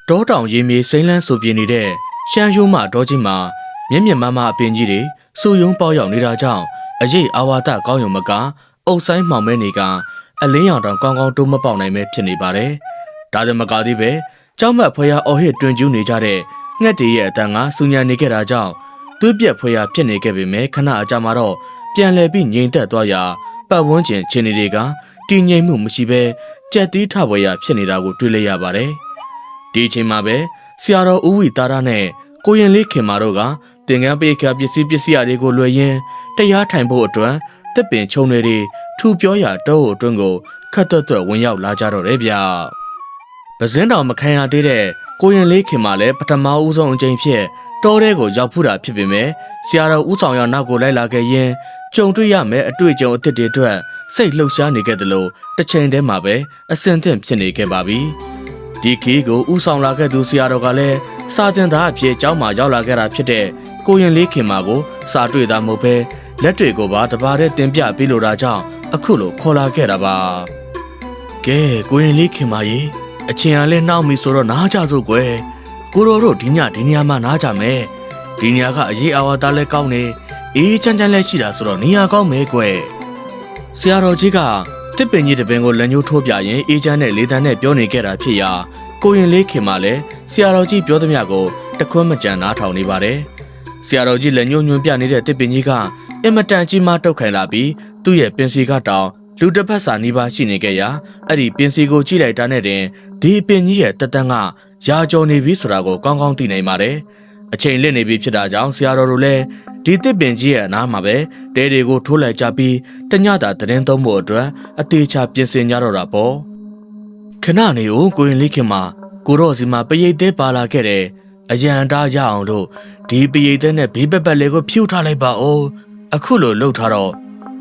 တောတောင်ရေမြေစိမ့်လန်းဆိုပြနေတဲ့ရှမ်းရိုးမတောကြီးမှာမျက်မြင်မမအပင်ကြီးတွေစူယုံပေါက်ရောက်နေတာကြောင့်အရေးအာဝါဒကောင်းရုံမကအုပ်ဆိုင်မှောင်မဲနေကအလင်းရောင်တောင်ကောင်းကောင်းတိုးမပေါက်နိုင်ပဲဖြစ်နေပါတယ်။ဒါလည်းမကသေးပဲကြောက်မက်ဖွယ်ရအော်ဟစ်တွင်ကျူးနေကြတဲ့ငှက်တွေရဲ့အတန်ကစူညံနေခဲ့တာကြောင့်သွေးပြက်ဖွယ်ရဖြစ်နေခဲ့ပေမဲ့ခဏအကြာမှာတော့ပြန်လည်ပြီးငြိမ်သက်သွားရာပတ်ဝန်းကျင်ခြေနေတွေကတည်ငြိမ်မှုမရှိဘဲကြက်သီးထဖွယ်ရဖြစ်နေတာကိုတွေ့လိုက်ရပါတယ်။ဒီအချိန်မှာပဲဆရာတော်ဦးဝီတာရနဲ့ကိုရင်လေးခင်မာတို့ကတင်ကန်းပိတ်ခါပစ္စည်းအရာတွေကိုလွှဲရင်းတရားထိုင်ဖို့အတွက်တစ်ပင်ချုံတွေထူပြောရာတောအုပ်အတွင်းကိုခတ်တွတ်ဝင်ရောက်လာကြတော့တယ်ဗျ။ပဇင်းတော်မခံရသေးတဲ့ကိုရင်လေးခင်မာလည်းပထမဦးဆုံးအကြိမ်ဖြစ်တောထဲကိုရောက်ဖူးတာဖြစ်ပေမဲ့ဆရာတော်ဦးဆောင်ရနောက်ကိုလိုက်လာခဲ့ရင်ကြုံတွေ့ရမယ်အတွေ့အကြုံအသစ်တွေအတွက်စိတ်လှုပ်ရှားနေခဲ့တယ်လို့တစ်ချိန်တည်းမှာပဲအဆင်သင့်ဖြစ်နေခဲ့ပါပြီ။ဒီခီးကိုဦးဆောင်လာခဲ့သူဆရာတော်ကလည်းစာသင်သားအဖြစ်ကျောင်းမှာရောက်လာခဲ့တာဖြစ်တဲ့ကိုရင်လေးခင်မာကိုစာတွေ့တာမဟုတ်ပဲလက်တွေကိုပါတပါးတည်းတင်ပြပေးလိုတာကြောင့်အခုလိုခေါ်လာခဲ့တာပါ။ကဲကိုရင်လေးခင်မာရေအချင်းအားလဲနှောက်ပြီဆိုတော့နားကြစို့ကွယ်ကိုတော်တို့ဒီညဒီနေရာမှာနားကြမယ်ဒီနေရာကအရေးအာဝါဒလဲကောင်းနေအေးချမ်းချမ်းလဲရှိတာဆိုတော့နေရာကောင်းမယ်ကွယ်ဆရာတော်ကြီးကတစ်ပင်ကြီးတစ်ပင်ကိုလက်ညှိုးထိုးပြရင်အေးချမ်းတဲ့လေတန်းနဲ့ပြောနေခဲ့တာဖြစ်ရာကိုရင်လေးခင်မာလဲဆရာတော်ကြီးပြောသမျှကိုတခွန်းမကြံနားထောင်နေပါတယ်ဆရာတော်ကြီးလက်ညှိုးညွှန်းပြနေတဲ့တစ်ပင်ကြီးကအင်မတန်ကြီးမားတုတ်ခိုင်လာပြီးသူ့ရဲ့ပင်စီကတောင်လူတစ်ဖက်စာနီးပါးရှိနေခဲ့ရာအဲ့ဒီပင်စီကိုကြည့်လိုက်တာနဲ့တင်ဒီပင်ကြီးရဲ့တက်တန်းကရာကျော်နေပြီဆိုတာကိုကောင်းကောင်းသိနိုင်ပါတယ်အချိန်လစ်နေပြီဖြစ်တာကြောင့်ဆရာတော်တို့လည်းဒီတစ်ပင်ကြီးရဲ့အနားမှာပဲတဲတွေကိုထိုးလိုက်ကြပြီးတညတာသတင်းသုံးဖို့အတွက်အသေးချာပြင်ဆင်ကြတော့တာပေါ့ခဏနေဦးကိုရင်လေးခင်မှာကိုတော့စီမှာပရိတ်သေးပါလာခဲ့တယ်အရန်တားရအောင်လို့ဒီပရိတ်သေးနဲ့ဘေးပက်လေးကိုဖြူထားလိုက်ပါဦးအခုလိုလှုပ်ထားတော့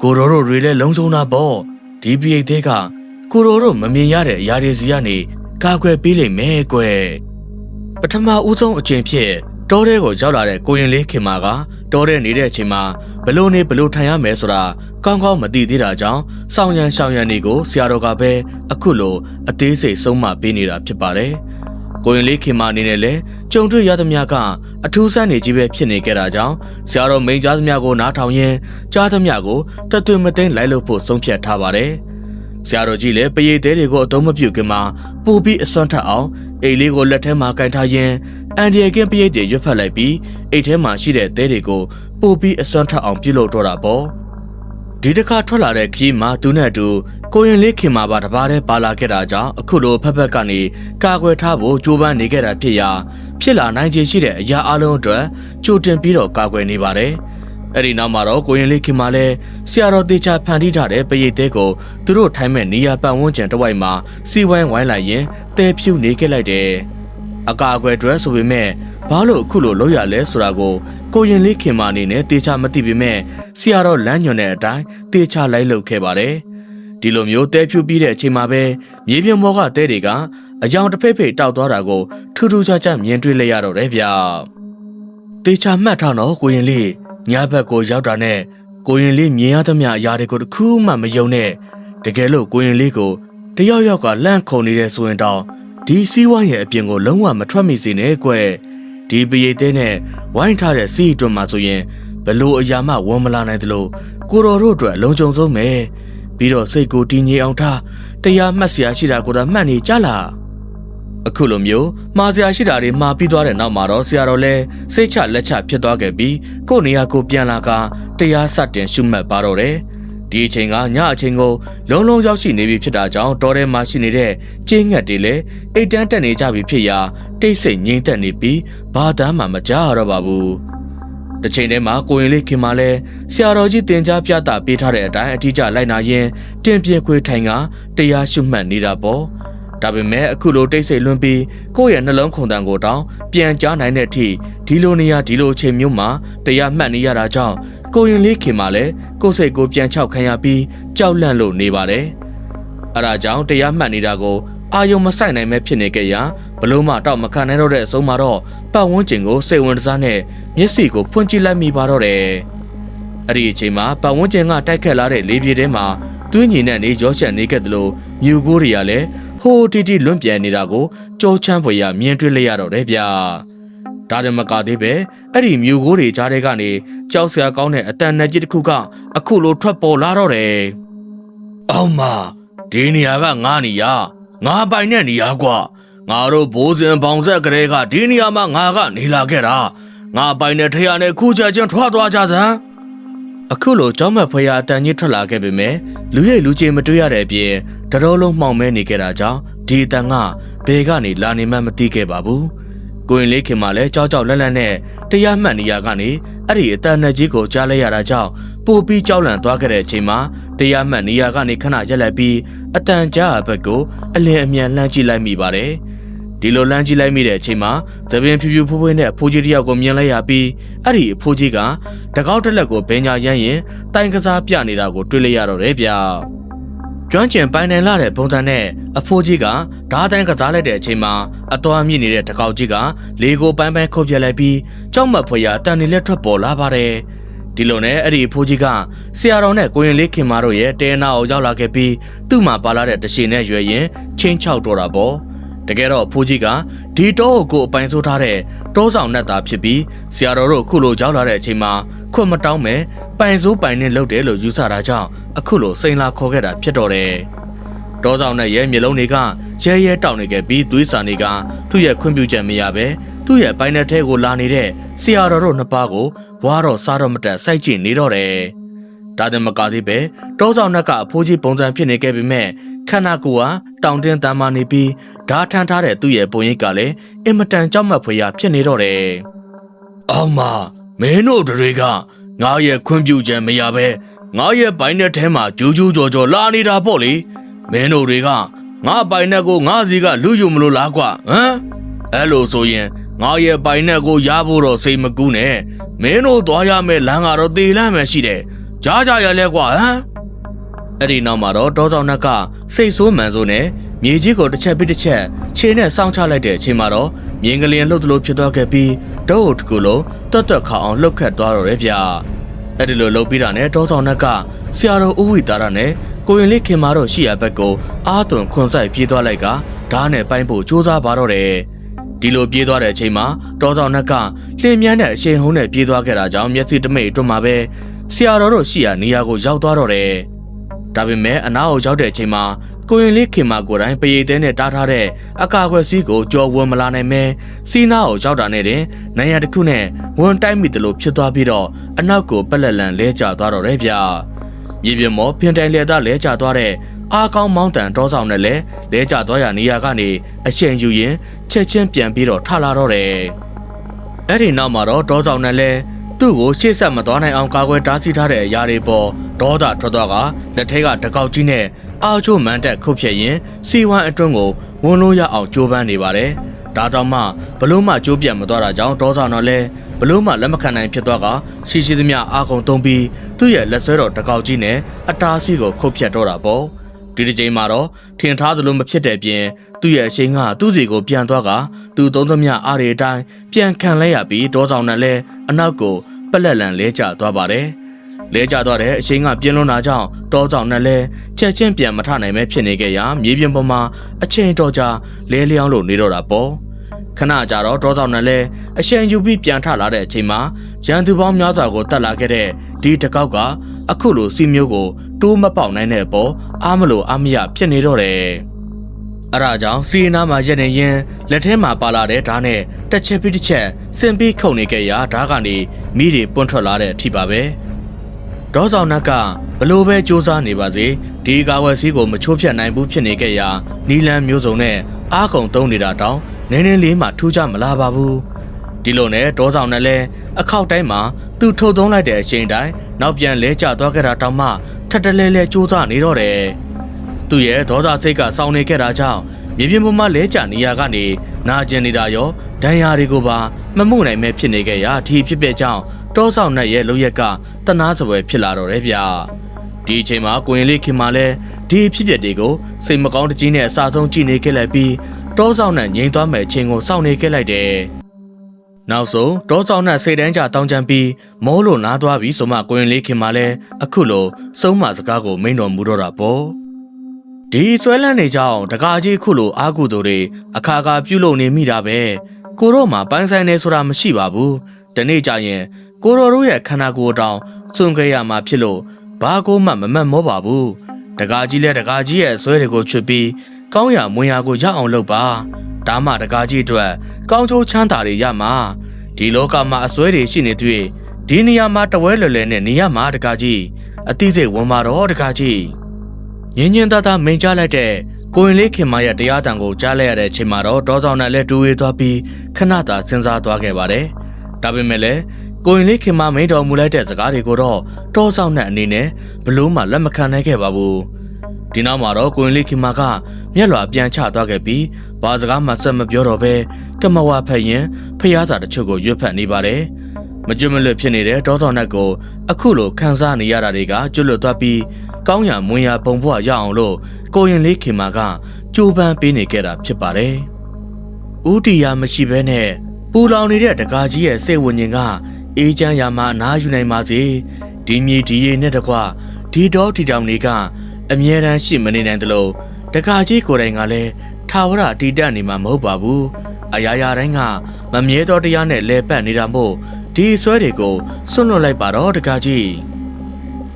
ကိုတော်တို့တွေလည်းလုံးစုံတာပေါ့ဒီပရိတ်သေးကကိုတော်တို့မမြင်ရတဲ့အရာတွေစီကနေကာကွယ်ပေးလိမ့်မယ်ကွယ်ပထမဦးဆုံးအချိန်ဖြစ်တောထဲကိုရောက်လာတဲ့ကိုရင်လေးခင်မာကတောထဲနေတဲ့အချိန်မှာဘလို့နေဘလို့ထိုင်ရမယ်ဆိုတာကောင်းကောင်းမသိသေးတာကြောင့်စောင်းရန်ရှောင်းရန်တွေကိုဆရာတော်ကပဲအခုလိုအသေးစိတ်ဆုံးမပေးနေတာဖြစ်ပါတယ်ကိုရင်လေးခင်မာအနေနဲ့လည်းကြုံတွေ့ရသမျှကအထူးဆန်းနေကြီးပဲဖြစ်နေကြတာကြောင့်ဆရာတော်မိန်ကြားသမျှကိုနားထောင်ရင်းကြားသမျှကိုတသွေမသိမ်းလိုက်လို့ဖို့ဆုံးဖြတ်ထားပါတယ်ဆရာတော်ကြီးလည်းပရိတ်သေးတွေကိုအသုံးမပြုခင်မှာပူပြီးအစွမ်းထက်အောင်အိတ်လေးကိုလက်ထဲမှာကင်ထားရင်းအန်ဒီယကင်းပရိတ်တွေရွတ်ဖက်လိုက်ပြီးအိတ်ထဲမှာရှိတဲ့သဲတွေကိုပူပြီးအစွမ်းထက်အောင်ပြုလုပ်တော့တာပေါ့ဒီတစ်ခါထွက်လာတဲ့ခီးမှာသူနဲ့အတူကိုရင်လေးခင်မာပါတပါးတည်းပါလာခဲ့တာကြောင့်အခုလိုဖက်ဖက်ကနေကာကွယ်ထားဖို့ကြိုးပမ်းနေခဲ့တာဖြစ်ရာဖြစ်လာနိုင်ခြေရှိတဲ့အရာအလုံးအတွက်ကြိုတင်ပြီးတော့ကာကွယ်နေပါတယ်အဲ့ဒီနောက်မှာတော့ကိုရင်လေးခင်မာလည်းဆရာတော်တေချာဖန်တီးထားတဲ့ပရိတ်သေးကိုသူတို့ထိုင်မဲ့နေရာပတ်ဝန်းကျင်တစ်ဝိုက်မှာစီဝိုင်းဝိုင်းလိုက်ရင်တဲဖြူနေခဲ့လိုက်တယ်အကာအကွယ်အတွက်ဆိုပေမဲ့ဘာလို့အခုလိုလုပ်ရလဲဆိုတာကိုရင်လေးခင်မာအနေနဲ့တေချာမသိပေမဲ့ဆရာတော်လမ်းညွှန်တဲ့အတိုင်းတေချာလိုက်လုပ်ခဲ့ပါတယ်ဒီလိုမျိုးတဲဖြူပြီးတဲ့အချိန်မှာပဲမြေပြင်ပေါ်ကတဲတွေကအယောင်တစ်ဖိတ်ဖိတ်တောက်သွားတာကိုထူးထူးခြားခြားမြင်တွေ့လိုက်ရတော့တယ်ဗျတေချာမှတ်ထားတော့ကိုရင်လေးညဘက်ကိုရောက်တာနဲ့ကိုရင်လေးမြင်ရသမျှအရာတွေကိုတခုမှမယုံနဲ့တကယ်လို့ကိုရင်လေးကိုတယောက်ယောက်ကလန့်ခုန်နေတဲ့ဆိုရင်တော့ဒီစီးဝိုင်းရဲ့အပြင်ကိုလုံးဝမထွက်မိစေနဲ့ကွယ်ဒီပရိတ်သေးနဲ့ဝိုင်းထားတဲ့စီးအတွင်းမှာဆိုရင်ဘလို့အရာမှဝန်မလာနိုင်သလိုကိုတော်တို့အတွက်လုံခြုံဆုံးပဲပြီးတော့စိတ်ကိုတည်ငြိမ်အောင်ထားတရားမှတ်စရာရှိတာကိုတော့မှတ်နေကြလားအခုလိုမျိုးမှားစရာရှိတာတွေမှားပြီးသွားတဲ့နောက်မှာတော့ဆရာတော်လည်းစိတ်ချလက်ချဖြစ်သွားခဲ့ပြီးကို့နေရာကိုပြန်လာကတရားစတင်ရှုမှတ်ပါတော့တယ်ဒီအချိန်ကညအချိန်ကိုလုံးလုံးရောက်ရှိနေပြီဖြစ်တာကြောင့်တောထဲမှာရှိနေတဲ့ကျင်းငှက်တွေလည်းအိတ်တန်းတက်နေကြပြီဖြစ်ရာတိတ်ဆိတ်ငြိမ်သက်နေပြီးဘာတမ်းမှမကြားရတော့ပါဘူးတစ်ချိန်တည်းမှာကိုရင်လေးခင်မလည်းဆရာတော်ကြီးတင်ကြားပြသပေးထားတဲ့အတိုင်းအထီးကျလိုက်နာရင်တင်ပြခွေထိုင်ကတရားရှုမှတ်နေတာပေါ့ဒါပေမဲ့အခုလိုတိတ်ဆိတ်လွန်းပြီးကိုယ့်ရဲ့နှလုံးခုန်တန်ကိုတောင်ပြန်ကြားနိုင်တဲ့အထိဒီလိုနေရာဒီလိုအချိန်မျိုးမှာတရားမှတ်နေရတာကြောင့်ကိုရင်လေးခင်မလည်းကိုယ်စိတ်ကိုပြန်ချောက်ခံရပြီးကြောက်လန့်လို့နေပါတယ်။အဲဒါကြောင့်တရားမှတ်နေတာကိုအာယုံမဆိုင်နိုင်မဲ့ဖြစ်နေကြရာဘလို့မှတောက်မခံနိုင်တော့တဲ့အဆုံးမှာတော့ပတ်ဝန်းကျင်ကိုစိတ်ဝင်စားနဲ့မျက်စိကိုဖွင့်ကြည့်လိုက်မိပါတော့တယ်။အဲ့ဒီအချိန်မှာပတ်ဝန်းကျင်ကတိုက်ခတ်လာတဲ့လေပြေထဲမှာ တွင်းညီနဲ့နေရောရှက်နေခဲ့တယ်လို့မြူကိုတွေကလည်းဟိုတီတီလွန့်ပြန်နေတာကိုကြောချမ်းဖွယ်ရမြင်တွေ့လိုက်ရတော့တယ်ဗျာဒါတမကသေးပဲအဲ့ဒီမြူကိုတွေကြားထဲကနေကြောက်စရာကောင်းတဲ့အတန်နဲ့ကြီးတစ်ခုကအခုလိုထွက်ပေါ်လာတော့တယ်အောက်မှာဒီနေရာကငါနေရငါပိုင်တဲ့နေရာကွာငါတို့ဘိုးစဉ်ပေါင်ဆက်ကလေးကဒီနေရာမှာငါကနေလာခဲ့တာငါပိုင်တဲ့ထရနဲ့ခုချက်ချင်းထွက်သွားကြစမ်းအခုလိုကြောက်မက်ဖွယ်ရအတန်ကြီးထွက်လာခဲ့ပေမဲ့လူရိတ်လူချင်းမတွေ့ရတဲ့အပြင်တတော်လုံးမှောင်မဲနေခဲ့တာကြောင့်ဒီအတန်ကဘယ်ကနေလာနေမှမသိခဲ့ပါဘူးကိုရင်လေးခင်မှလည်းကြောက်ကြောက်လက်လက်နဲ့တရားမှတ်နေရကနေအဲ့ဒီအတန်နဲ့ကြီးကိုကြားလိုက်ရတာကြောင့်ပို့ပြီးကြောက်လန့်သွားခဲ့တဲ့အချိန်မှာတရားမှတ်နေရကနေခဏရက်လက်ပြီးအတန်ကြားဘက်ကိုအလင်းအမြန်လှမ်းကြည့်လိုက်မိပါတယ်ဒီလိုလှမ်းကြည့်လိုက်မိတဲ့အချိန်မှာသပင်ဖြူဖြူဖွေးဖွေးနဲ့အဖိုးကြီးတယောက်ကိုမြင်လိုက်ရပြီးအဲ့ဒီအဖိုးကြီးကတကောက်တက်လက်ကိုဘင်ညာရမ်းရင်တိုင်ကစားပြနေတာကိုတွေ့လိုက်ရတော့တယ်ဗျာကျွမ်းကျင်ပိုင်နိုင်လာတဲ့ပုံစံနဲ့အဖိုးကြီးကဓာတ်တိုင်းကစားလိုက်တဲ့အချိန်မှာအတော်မြင့်နေတဲ့တကောက်ကြီးကလေကိုပိုင်းပိုင်းခုတ်ပြလိုက်ပြီးကြောက်မက်ဖွယ်ရအတန်တွေလက်ထွက်ပေါ်လာပါတယ်ဒီလိုနဲ့အဲ့ဒီအဖိုးကြီးကဆရာတော်နဲ့ကိုရင်လေးခင်မာတို့ရဲ့တဲနာကိုရောက်လာခဲ့ပြီးသူ့မှာပါလာတဲ့တရှင်နဲ့ရွယ်ရင်ချင်းချောက်တော့တာပေါ့တကယ်တော့အဖိုးကြီးကဒီတောကိုအပိုင်ဆိုးထားတဲ့တောဆောင်နဲ့သားဖြစ်ပြီးဆရာတော်တို့ခုလိုရောက်လာတဲ့အချိန်မှာခွတ်မတောင်းမဲ့ပိုင်ဆိုးပိုင်နဲ့လှုပ်တယ်လို့ယူဆတာကြောင့်အခုလိုစိန်လာခေါ်ခဲ့တာဖြစ်တော့တယ်တောဆောင်နဲ့ရဲ့မျိုးလုံးတွေကရဲရဲတောင်းနေခဲ့ပြီးသွေးစာတွေကသူ့ရဲ့ခွင့်ပြုချက်မရပဲသူ့ရဲ့ပိုင်နဲ့ထဲကိုလာနေတဲ့ဆရာတော်တို့နှစ်ပါးကိုဝါတော့စားတော့မတက်စိုက်ကြည့်နေတော့တယ်ဒါတည်းမကသေးပဲတောဆောင်နှက်ကအဖိုးကြီးပုံစံဖြစ်နေခဲ့ပေမဲ့ခန္ဓာကိုယ်ဟာတောင်တင်းတမ်းမာနေပြီးဓာထမ်းထားတဲ့သူ့ရဲ့ပုံရိပ်ကလည်းအင်မတန်ကြောက်မက်ဖွယ်ရဖြစ်နေတော့တယ်အောက်မှာမင်းတို့တွေကငါရဲ့ခွင့်ပြုချက်မရပဲငါရဲ့ပိုင်နဲ့ထဲမှာဂျူးဂျူးကြော်ကြော်လာနေတာပေါ့လေမင်းတို့တွေကငါပိုင်နဲ့ကိုငါစီကလူယူမလို့လားကွာဟမ်အဲ့လိုဆိုရင်ငါရဲ့ပိုင်နဲ့ကိုရဖို့တော့စိတ်မကူးနဲ့မင်းတို့သွားရမယ့်လမ်းကတော့တေးလမ်းပဲရှိတယ်ကြားကြရလဲကွာဟမ်အဲ့ဒီနောက်မှာတော့တောဆောင်နှက်ကစိတ်ဆိုးမှန်ဆိုးနဲ့မြေကြီးကိုတစ်ချက်ပြီးတစ်ချက်ခြေနဲ့စောင့်ချလိုက်တဲ့အချိန်မှာတော့မြင်းကလေးလှုပ်သလိုဖြစ်သွားခဲ့ပြီးတောအုပ်တစ်ခုလုံးတွတ်တွတ်ခါအောင်လှုပ်ခတ်သွားတော့တယ်ဗျာအဲ့ဒီလိုလှုပ်ပြီးတာနဲ့တောဆောင်နှက်ကဆရာတော်ဦးဝီတာရနဲ့ကိုရင်လေးခင်မာတော့ရှိရဘက်ကိုအားသွန်ခွန်ဆိုင်ပြေးသွားလိုက်ကဓာတ်နဲ့ပိုင်းဖို့ကြိုးစားပါတော့တယ်ဒီလိုပြေးသွားတဲ့အချိန်မှာတောဆောင်နှက်ကလင်းမြန်းတဲ့အရှိန်ဟုံးနဲ့ပြေးသွားခဲ့တာကြောင့်မျက်စိတမိတ်အတွန်းမှာပဲဆရာတော်တို့ရှိရာနေရာကိုရောက်သွားတော့တယ်ဒါပေမဲ့အနားကိုရောက်တဲ့အချိန်မှာကိုရင်လေးခင်မာကိုယ်တိုင်ပရိသဲနဲ့တားထားတဲ့အကာအကွယ်စီးကိုကြော်ဝန်းမလာနိုင်မဲစီးနာကိုရောက်တာနဲ့တင်နိုင်ရတစ်ခုနဲ့ဝန်တိုက်မိတယ်လို့ဖြစ်သွားပြီးတော့အနောက်ကိုပက်လက်လန်လဲကျသွားတော့တယ်ဗျာမြေပြင်မောဖင်တိုင်လက်သားလဲကျသွားတဲ့အားကောင်းမောင်းတန်တောဆောင်နဲ့လဲကျသွားရနေရာကနေအရှိန်ယူရင်ချက်ချင်းပြန်ပြီးတော့ထလာတော့တယ်အဲ့ဒီနောက်မှာတော့တောဆောင်နဲ့လဲသူ့ကိုရှေ့ဆက်မသွားနိုင်အောင်ကာကွယ်တားဆီးထားတဲ့အရာတွေပေါ်ဒေါသထွက်သွားကလက်ထဲကတကောက်ကြီးနဲ့အာချိုမန်တက်ခုတ်ဖြက်ရင်စီဝမ်းအတွင်းကိုဝန်လို့ရအောင်ကြိုးပမ်းနေပါတယ်။ဒါကြောင့်မှဘလို့မှကြိုးပြတ်မသွားတာကြောင့်ဒေါသတော့လဲဘလို့မှလက်မခံနိုင်ဖြစ်သွားကရှိရှိသမျှအာကုန်သုံးပြီးသူ့ရဲ့လက်ဆွဲတော်တကောက်ကြီးနဲ့အတားစီကိုခုတ်ဖြက်တော့တာပေါ့။ဒီတစ်ချိန်မှာတော့ထင်ထားသလိုမဖြစ်တဲ့အပြင်သူ့ရဲ့အရှိန်ကသူ့စီကိုပြန်သွားကသူသုံးသမျှအားတွေအတိုင်းပြန်ခံလဲရပြီးဒေါဆောင်နဲ့လဲအနောက်ကိုပလက်လန်လဲကျသွားပါတယ်လဲကျသွားတဲ့အရှိန်ကပြင်းလွန်းတာကြောင့်တောဆောင်နဲ့လဲချက်ချင်းပြန်မထနိုင်ပဲဖြစ်နေကြရာမြေပြင်ပေါ်မှာအချိန်တော်ကြာလဲလျောင်းလို့နေတော့တာပေါ့ခဏကြာတော့တောဆောင်နဲ့လဲအရှိန်ယူပြီးပြန်ထလာတဲ့အချိန်မှာရန်သူပေါင်းများစွာကိုတတ်လာခဲ့တဲ့ဒီတကောက်ကအခုလိုစီမျိုးကိုတိုးမပေါက်နိုင်တဲ့အပေါ်အားမလို့အားမရဖြစ်နေတော့တယ်အဲ့ဒါကြောင့်စီနာမှာရက်နေရင်လက်ထဲမှာပါလာတဲ့ဓာတ်နဲ့တစ်ချက်ပြီးတစ်ချက်ဆင်ပြီးခုန်နေကြရာဓာတ်ကနေမိတွေပွန့်ထွက်လာတဲ့အထိပါပဲဒေါဆောင်နက်ကဘလို့ပဲစူးစမ်းနေပါစေဒီကာဝယ်စီးကိုမချိုးဖြတ်နိုင်ဘူးဖြစ်နေကြရာနီလန်မျိုးစုံနဲ့အားကုန်သုံးနေတာတောင်နည်းနည်းလေးမှထူးခြားမလာပါဘူးဒီလိုနဲ့ဒေါဆောင်နဲ့လဲအခောက်တိုင်းမှာသူ့ထုတ်သုံးလိုက်တဲ့အချိန်တိုင်းနောက်ပြန်လဲကျသွားခဲ့တာတောင်မှထက်တလဲလဲစူးစမ်းနေတော့တယ်သူ့ရဲ့ဒေါသစိတ်ကစောင်းနေခဲ့တာကြောင့်မြေပြင်ပေါ်မှာလဲကျနေရကနေနာကျင်နေတာရောဒဏ်ရာတွေကိုပါမမှုနိုင်မဲဖြစ်နေခဲ့ရာဒီဖြစ်ပျက်ကြောင့်တောဆောင်နဲ့ရဲ့လုပ်ရက်ကတနာစပွဲဖြစ်လာတော့တယ်ဗျာဒီအချိန်မှာကိုရင်လေးခင်မလဲဒီဖြစ်ပျက်တွေကိုစိတ်မကောင်းတကြီးနဲ့အစာဆုံးကြည့်နေခဲ့လိုက်ပြီးတောဆောင်နဲ့ငြိမ်သွားမဲ့အချိန်ကိုစောင့်နေခဲ့လိုက်တယ် နောက်ဆုံးတောဆောင်နဲ့စိတ်တန်းကြတောင်းချမ်းပြီးမိုးလိုနားသွားပြီးဆိုမှကိုရင်လေးခင်မှာလဲအခုလိုစုံမစကားကိုမိန်တော်မူတော့တာပေါ့ဒီဆွဲလန်းနေကြအောင်တကားကြီးခုလိုအားကူသူတွေအခါခါပြုလုပ်နေမိတာပဲကိုတော့မှပန်းဆိုင်နေဆိုတာမရှိပါဘူးဒီနေ့ကျရင်ကိုတော်တို့ရဲ့ခန္ဓာကိုယ်တောင်စွန့်ခဲ့ရမှာဖြစ်လို့ဘာကိုမှမမတ်မောပါဘူးတကားကြီးလဲတကားကြီးရဲ့ဆွဲတွေကိုချွတ်ပြီးကောင်းရမွင်ရကိုရအောင်လုပ်ပါဒါမှတကားကြီးအတွက်ကောင်းချိုးချမ်းသာတွေရမှာဒီလောကမှာအစွဲတွေရှိနေတွေ့ဒီနေရာမှာတဝဲလွယ်လွယ်နဲ့နေရမှာတကားကြီးအတိစိတ်ဝင်ပါတော့တကားကြီးညင်ညင်သားသားမိန်ကြားလိုက်တဲ့ကိုရင်လေးခင်မရဲ့တရားတန်ကိုကြားလိုက်ရတဲ့အချိန်မှာတော့ဒေါဆောင်နဲ့လက်တူဝေးသွားပြီးခဏသာစဉ်းစားသွားခဲ့ပါတယ်ဒါပေမဲ့လည်းကိုရင်လေးခင်မမိန်တော်မူလိုက်တဲ့စကားတွေကိုတော့တောဆောင်နဲ့အနေနဲ့ဘလို့မှလက်မခံနိုင်ခဲ့ပါဘူးဒီနောက်မှာတော့ကိုရင်လေးခင်မကမျက်လွှာပြန်ချသွားခဲ့ပြီးဘာစကားမှဆက်မပြောတော့ပဲကမဝဖက်ရင်ဖျားစာတချို့ကိုရွတ်ဖတ်နေပါတယ်မကျွတ်မလွတ်ဖြစ်နေတဲ့တောဆောင်နဲ့ကိုအခုလိုခံစားနေရတာတွေကကျွတ်လွတ်သွားပြီးကောင်းရမွင်ရပုံဘွားရအောင်လို့ကိုရင်လေးခင်မကကြိုးပမ်းပေးနေခဲ့တာဖြစ်ပါတယ်ဥတီယာမရှိဘဲနဲ့ပူလောင်နေတဲ့တကားကြီးရဲ့စိတ်ဝิญဉ်ကအေးချမ်းရာမှာအနားယူနိုင်ပါစေဒီမြေဒီရေနဲ့တကွဒီတော့ဒီတောင်တွေကအမြဲတမ်းရှိမနေနိုင်သလိုတကားကြီးကိုယ်တိုင်ကလည်းထာဝရတည်တတ်နေမှာမဟုတ်ပါဘူးအရာရာတိုင်းကမမြဲသောတရားနဲ့လဲပတ်နေတာမို့ဒီဆွဲတွေကိုစွန့်လွတ်လိုက်ပါတော့တကားကြီ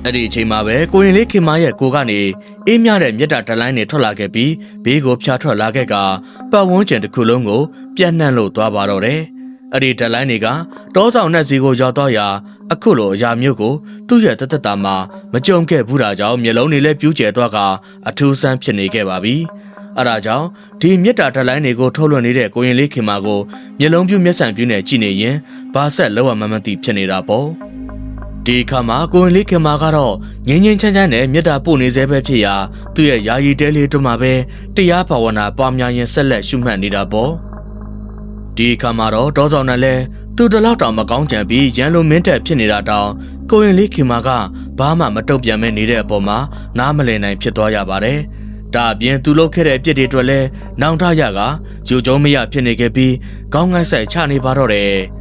းအဲ့ဒီအချိန်မှာပဲကိုရင်လေးခင်မရဲ့ကိုကနေအေးမြတဲ့မြတ်တာတလိုင်းနဲ့ထွက်လာခဲ့ပြီးဘေးကိုဖျားထွက်လာခဲ့ကပတ်ဝန်းကျင်တစ်ခုလုံးကိုပြန့်နှံ့လို့သွားပါတော့တယ်အဲ့ဒီတလိုင်းတွေကတောဆောင်နဲ့စီကိုရောက်တော့ရာအခုလိုအရာမျိုးကိုသူ့ရဲ့တသက်တာမှာမကြုံခဲ့ဘူးတာကြောင့်မျက်လုံးတွေလည်းပြူးကျဲသွားကအထူးဆန်းဖြစ်နေခဲ့ပါပြီအဲ့ဒါကြောင့်ဒီမြတ်တာတလိုင်းတွေကိုထုတ်လွှင့်နေတဲ့ကိုရင်လေးခင်မကိုမျက်လုံးပြူးမျက်စံပြူးနဲ့ကြည့်နေရင်ဘာဆက်လောက်မှမသိဖြစ်နေတာပေါ့ဒီခါမှာကိုရင်လေးခင်မကတော့ငင်းငင်းချမ်းချမ်းနဲ့မြတ်တာပို့နေသေးပဲဖြစ်ရာသူ့ရဲ့ယာယီတဲလေးတို့မှာပဲတရားဘာဝနာပွားများရင်ဆက်လက်ရှုမှတ်နေတာပေါ့ဒီခါမှာတော့တောဆောင်နဲ့လဲသူတလောက်တောင်မကောင်းကြံပြီးရန်လိုမင်းတက်ဖြစ်နေတာတောင်ကိုရင်လေးခင်မကဘာမှမတုံ့ပြန်မဲနေတဲ့အပေါ်မှာနားမလည်နိုင်ဖြစ်သွားရပါတယ်ဒါအပြင်သူလုပ်ခဲ့တဲ့အပြစ်တွေအတွက်လဲနောင်တရကယူကျုံမရဖြစ်နေခဲ့ပြီးခေါင်းငိုက်ဆိုင်ချနေပါတော့တယ်